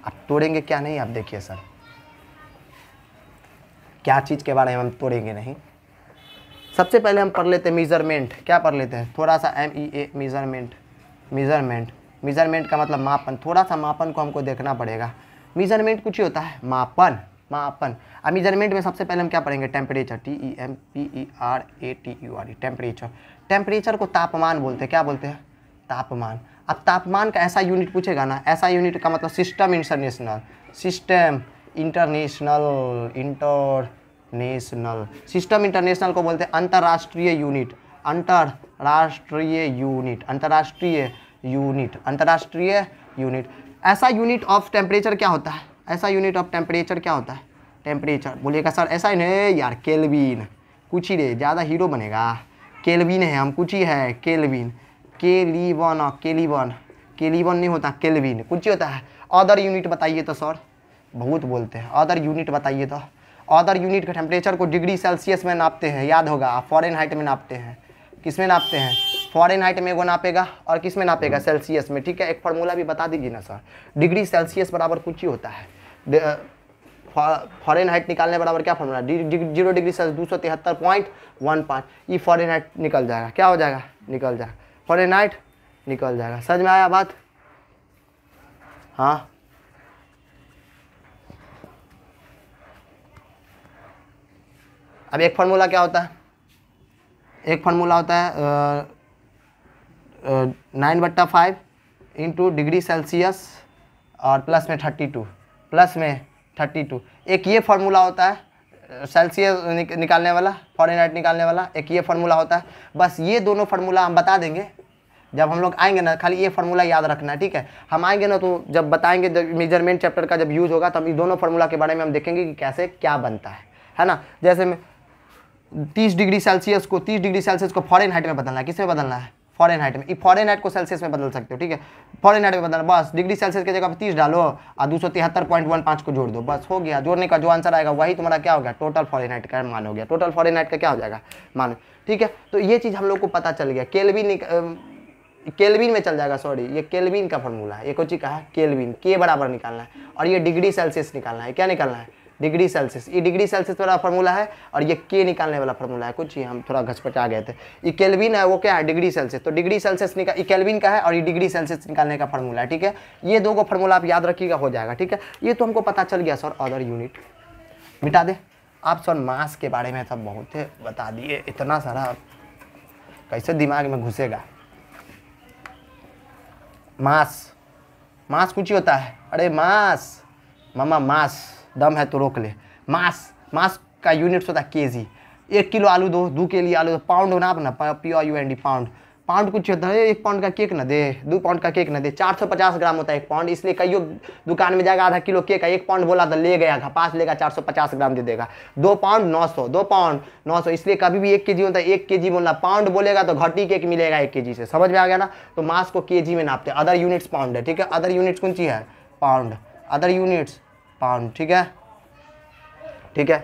अब तोड़ेंगे क्या नहीं, आप देखिए सर क्या चीज़ के बारे में हम तोड़ेंगे नहीं। सबसे पहले हम पढ़ लेते हैं मेजरमेंट। क्या पढ़ लेते हैं? थोड़ा सा MEA, मेजरमेंट। मेजरमेंट का मतलब मापन। थोड़ा सा मापन को हमको देखना पड़ेगा। मेजरमेंट कुछ ही होता है मापन। अब मेजरमेंट में सबसे पहले हम क्या पढ़ेंगे? Temperature, TEMPERATURE, temperature. टेम्परेचर को तापमान बोलते हैं। क्या बोलते हैं? तापमान। अब तापमान का ऐसा यूनिट पूछेगा ना, ऐसा यूनिट का मतलब सिस्टम इंटरनेशनल, सिस्टम इंटरनेशनल को बोलते हैं अंतर्राष्ट्रीय यूनिट। ऐसा यूनिट ऑफ टेम्परेचर क्या होता है? ऐसा यूनिट ऑफ टेम्परेचर क्या होता है? टेम्परेचर बोलिएगा सर ऐसा ही नहीं यार, केल्विन। कुछ ही रे, ज़्यादा हीरो बनेगा। केल्विन है, हम कुछ ही है, केल्विन, केलिवन नहीं होता, केल्विन कुछ ही होता है। अदर यूनिट बताइए तो सर, बहुत बोलते हैं, अदर यूनिट बताइए तो। अदर यूनिट का टेम्परेचर को डिग्री सेल्सियस में नापते हैं, याद होगा। आप फ़ारेनहाइट में नापते हैं। किस में नापते हैं? फ़ारेनहाइट में एगो नापेगा और किस में नापेगा? सेल्सियस में, ठीक है? एक फार्मूला भी बता दीजिए ना सर। डिग्री सेल्सियस बराबर कुछ ही होता है। फ़ारेनहाइट निकालने बराबर क्या फार्मूला? 0 degree Celsius 273.15। ये फ़ारेनहाइट निकल जाएगा। क्या हो जाएगा? निकल जाएगा, फ़ारेनहाइट निकल जाएगा। समझ में आया बात? हाँ, अब एक फार्मूला क्या होता है? एक फार्मूला होता है 9/5 इंटू डिग्री सेल्सियस और प्लस में 32। एक ये फार्मूला होता है सेल्सियस निकालने वाला, फ़ारेनहाइट निकालने वाला। एक ये फार्मूला होता है। बस ये दोनों फार्मूला हम बता देंगे जब हम लोग आएंगे ना। खाली ये फार्मूला याद रखना है, ठीक है? हम आएंगे ना तो जब बताएंगे, जब मेजरमेंट चैप्टर का जब यूज़ होगा तब इन दोनों फार्मूला के बारे में हम देखेंगे कि कैसे क्या बनता है ना? जैसे में 30 डिग्री सेल्सियस को फ़ारेनहाइट में बदलना है। किस में बदलना है? फ़ारेनहाइट में। फ़ारेनहाइट को सेल्सियस में बदल सकते हो, ठीक है? फ़ारेनहाइट में बदलना, बस डिग्री सेल्सियस की जगह पर 30 डालो और 273.15 को जोड़ दो, बस हो गया। जोड़ने का जो आंसर आएगा वही तुम्हारा क्या हो गया? टोटल फ़ारेनहाइट का मान हो गया। टोटल फ़ारेनहाइट का क्या हो जाएगा? मान, ठीक है? तो ये चीज़ हम लोग को पता चल गया। केल्विन में चल जाएगा, सॉरी, ये केल्विन का फार्मूला है। ये कुछ का है केल्विन, के बराबर निकालना है, और ये डिग्री सेल्सियस निकालना है। क्या निकालना है? Degree Celsius. ये डिग्री सेल्सियस वाला फार्मूला है और ये के निकालने वाला फार्मूला है। कुछ ही हम थोड़ा घचपचा गए थे। ये केल्विन है, वो क्या है? Degree Celsius. तो डिग्री सेल्सियस ये केल्विन का है और ये डिग्री सेल्सियस निकालने का फार्मूला है, ठीक है? ये दो को फार्मूला आप याद रखिएगा, हो जाएगा, ठीक है? ये तो हमको पता चल गया सर। अदर यूनिट मिटा दे। आप सर मास के बारे में सब बहुत बता दिए, इतना सारा कैसे दिमाग में घुसेगा। मास, मास कुछ ही होता है। अरे मास मामा, मास दम है तो रोक ले। मास, मास का यूनिट्स होता है केजी। 1 किलो आलू दो, 2 के लिए आलू दो, पाउंड होना अपना, POUND पाउंड। पाउंड कुछ होता है, 1 पाउंड का केक ना दे, 2 पाउंड का केक ना दे, 450 ग्राम होता है 1 पाउंड। इसलिए कईयों दुकान में जाएगा आधा किलो केक का 1 पाउंड बोला तो ले गया, घपास लेगा, 450 ग्राम दे देगा। 2 पाउंड 900, 2 पाउंड 900। इसलिए कभी भी 1 केजी होता है, 1 केजी बोलना, पाउंड बोलेगा तो घटी केक मिलेगा 1 केजी से। समझ में आ गया ना। तो मास को केजी में नापते हैं। अदर यूनिट्स पाउंड है, ठीक है। अदर यूनिट्स कौन सी है? पाउंड। अदर यूनिट्स पाउंड, ठीक है, ठीक है।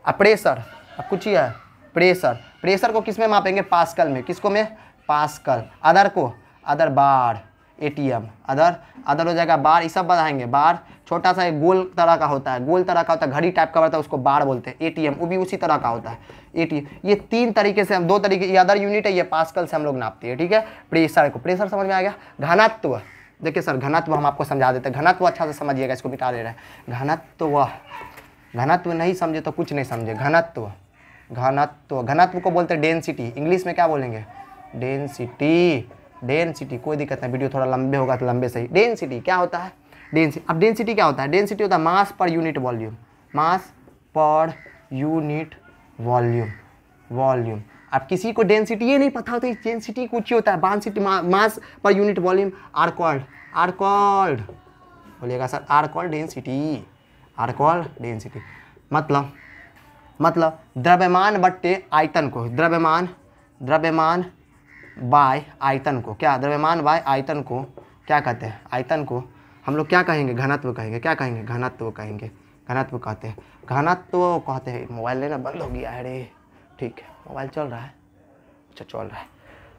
अब प्रेशर, अब कुछ ही है प्रेशर। प्रेशर को किस में मापेंगे? पास्कल में। किसको में? पास्कल। अदर को? अदर बार, ATM। अदर, अदर हो जाएगा बार। ये सब बताएंगे। बार छोटा सा एक गोल तरह का होता है, गोल तरह का होता है, घड़ी टाइप का होता है, उसको बार बोलते हैं। ATM वो भी उसी तरह का होता है, ATM। ये 3 तरीके से हम, 2 तरीके, ये अदर यूनिट है, ये पास्कल से हम लोग नापते हैं, ठीक है। प्रेशर को, प्रेशर समझ में आ गया। घनत्व, देखिए सर घनत्व हम आपको समझा देते हैं। घनत्व अच्छा से समझिएगा, इसको मिटा दे रहे हैं। घनत्व, घनत्व नहीं समझे तो कुछ नहीं समझे। घनत्व, घनत्व, घनत्व को बोलते हैं डेंसिटी। इंग्लिश में क्या बोलेंगे? डेंसिटी। डेंसिटी, कोई दिक्कत नहीं, वीडियो थोड़ा लंबे होगा तो लंबे सही। डेंसिटी क्या होता है? डेंसिटी। अब डेंसिटी क्या होता है? डेंसिटी होता है मास पर यूनिट वॉल्यूम। मास पर यूनिट वॉल्यूम, वॉल्यूम। अब किसी को डेंसिटी ये नहीं पता होता, डेंसिटी कुछ ही होता है, बांसिटी, mass per unit volume are called, are called, बोलिएगा sir, are called density, are called density. मतलब, मतलब द्रव्यमान बट्टे आयतन को, द्रव्यमान, द्रव्यमान बाय आयतन को, क्या द्रव्यमान बाय आयतन को क्या कहते हैं? आयतन को हम लोग क्या कहेंगे? घनत्व कहेंगे। क्या कहेंगे? घनत्व कहेंगे। घनत्व कहते हैं, घनत्व कहते हैं। मोबाइल लेना बंद हो गया है रे, ठीक है, मोबाइल चल रहा है, अच्छा चल रहा है।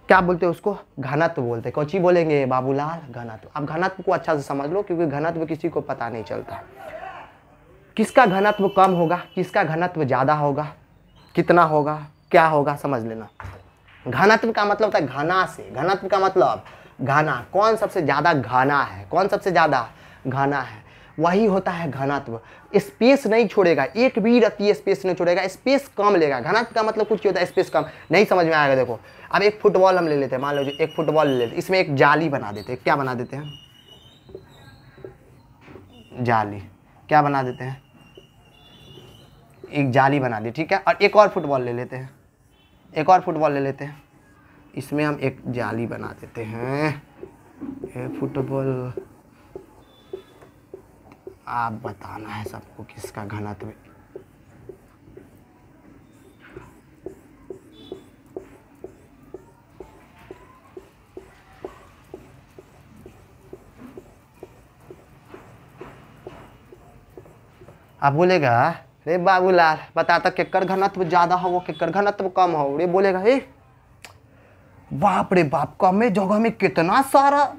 क्या बोलते हैं उसको? घनत्व बोलते हैं। कौची बोलेंगे बाबूलाल? घनत्व। अब घनत्व को अच्छा से समझ लो, क्योंकि घनत्व किसी को पता नहीं चलता। किसका घनत्व कम होगा, किसका घनत्व ज़्यादा होगा, कितना होगा, क्या होगा, समझ लेना। घनत्व का मतलब होता है घना से। घनत्व का मतलब घना, कौन सबसे ज़्यादा घना है, कौन सबसे ज़्यादा घना है, वही होता है घनत्व। स्पेस नहीं छोड़ेगा, एक भी रत्ती स्पेस नहीं छोड़ेगा, स्पेस कम लेगा। घनत्व का मतलब कुछ होता है स्पेस कम। नहीं समझ में आएगा, देखो अब एक फुटबॉल हम ले लेते हैं, मान लो एक फुटबॉल ले लेते हैं, इसमें एक जाली बना देते हैं। क्या बना देते हैं? जाली। क्या बना देते हैं? एक जाली बना दी, ठीक है। और एक और फुटबॉल ले लेते हैं, एक और फुटबॉल ले लेते हैं, इसमें हम एक जाली बना देते हैं। ये फुटबॉल, आप बताना है सबको किसका घनत्व है। आप बोलेगा रे बाबूलाल बता तो केकर घनत्व ज्यादा हो, वो केकर घनत्व कम हो। रे बोलेगा हे बाप रे बाप, कम जगह में कितना सारा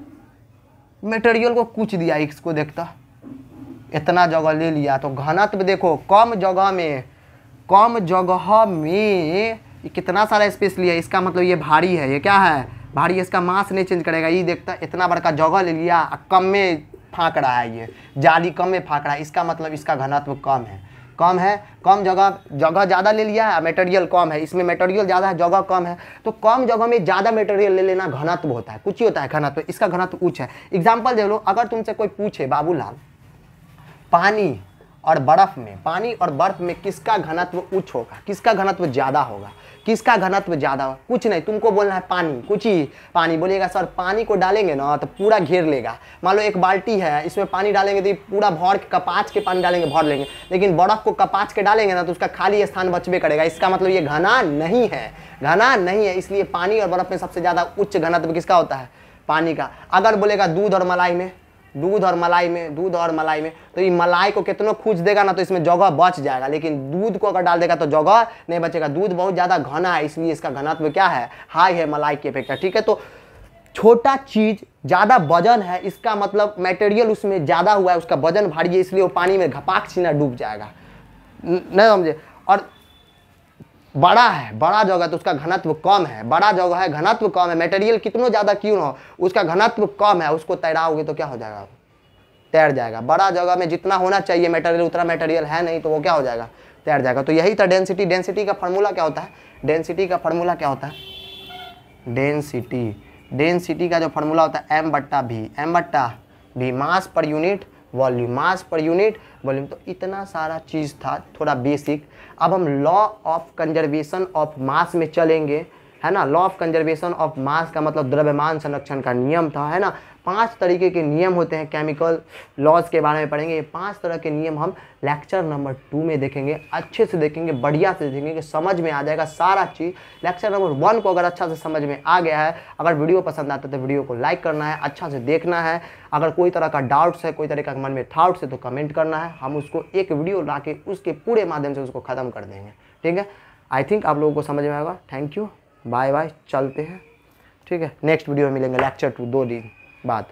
मटेरियल को कुछ दिया, इसको देखता इतना जगह ले लिया। तो घनत्व देखो, कम जगह में, कम जगह में कितना सारा स्पेस लिया, इसका मतलब ये भारी है। ये क्या है? भारी। इसका मास नहीं चेंज करेगा। ये देखता इतना बड़ा जगह ले लिया, कम में फाँक रहा है, ये जाली कम में फाँक रहा है, इसका मतलब इसका घनत्व कम है। कम है, कम जगह, जगह ज़्यादा ले लिया है, मटेरियल कम है, इसमें मटेरियल ज़्यादा है, जगह कम है, तो कम जगह में ज़्यादा मटेरियल ले लेना घनत्व होता है, कुछ ही होता है घनत्व। इसका घनत्व उच्च है। एग्जाम्पल दे लो, अगर तुमसे कोई पूछे बाबूलाल पानी और बर्फ में, पानी और बर्फ में किसका घनत्व उच्च होगा, किसका घनत्व ज़्यादा होगा, किसका घनत्व ज़्यादा होगा, कुछ नहीं, तुमको बोलना है पानी, कुछ ही पानी। बोलिएगा सर पानी को डालेंगे ना तो पूरा घेर लेगा। मान लो एक बाल्टी है, इसमें पानी डालेंगे तो ये पूरा भर के, कपाच के पानी डालेंगे भर लेंगे, लेकिन बर्फ को कपाच के डालेंगे ना तो उसका खाली स्थान बचबे करेगा। इसका मतलब ये घना नहीं है, घना नहीं है। इसलिए पानी और बर्फ में सबसे ज़्यादा उच्च घनत्व किसका होता है? पानी का। अगर बोलेगा दूध और मलाई में, दूध और मलाई में, दूध और मलाई में, तो ये मलाई को कितनों खूंच देगा ना तो इसमें जगह बच जाएगा, लेकिन दूध को अगर डाल देगा तो जगह नहीं बचेगा। दूध बहुत ज़्यादा घना है, इसलिए इसका घनत्व क्या है? हाई है मलाई की अपेक्षा, ठीक है। तो छोटा चीज ज़्यादा वजन है, इसका मतलब मटेरियल उसमें ज़्यादा हुआ है, उसका वजन भारी है, इसलिए वो पानी में घपाक सीना डूब जाएगा। नहीं समझे? और बड़ा है, बड़ा जगह तो उसका घनत्व कम है, बड़ा जगह है घनत्व कम है, मटेरियल कितनों ज़्यादा क्यों ना हो उसका घनत्व कम है, उसको तैराओगे तो क्या हो जाएगा? तैर जाएगा। बड़ा जगह में जितना होना चाहिए मटेरियल उतना मटेरियल है नहीं, तो वो क्या हो जाएगा? तैर जाएगा। तो यही था डेंसिटी। डेंसिटी का फार्मूला क्या होता है? डेंसिटी का फार्मूला क्या होता है? डेंसिटी का जो फार्मूला होता है m/v मास पर यूनिट वॉल्यूम, मास पर यूनिट वॉल्यूम। तो इतना सारा चीज़ था, थोड़ा बेसिक। अब हम law of conservation of mass में चलेंगे, है ना। Law of conservation of mass का मतलब द्रव्यमान संरक्षण का नियम था, है ना। 5 तरीके के नियम होते हैं, केमिकल लॉज के बारे में पढ़ेंगे। ये 5 तरह के नियम हम लेक्चर नंबर 2 में देखेंगे, अच्छे से देखेंगे, बढ़िया से देखेंगे कि समझ में आ जाएगा सारा चीज़। लेक्चर नंबर 1 को अगर अच्छा से समझ में आ गया है, अगर वीडियो पसंद आता है तो वीडियो को लाइक करना है, अच्छा से देखना है। अगर कोई तरह का डाउट्स है, कोई तरह का मन में थाट्स है तो कमेंट करना है, हम उसको एक वीडियो ला के उसके पूरे माध्यम से उसको ख़त्म कर देंगे, ठीक है। आई थिंक आप लोगों को समझ में आएगा। थैंक यू, बाय बाय, चलते हैं, ठीक है। नेक्स्ट वीडियो में मिलेंगे लेक्चर 2 2 दिन बाद।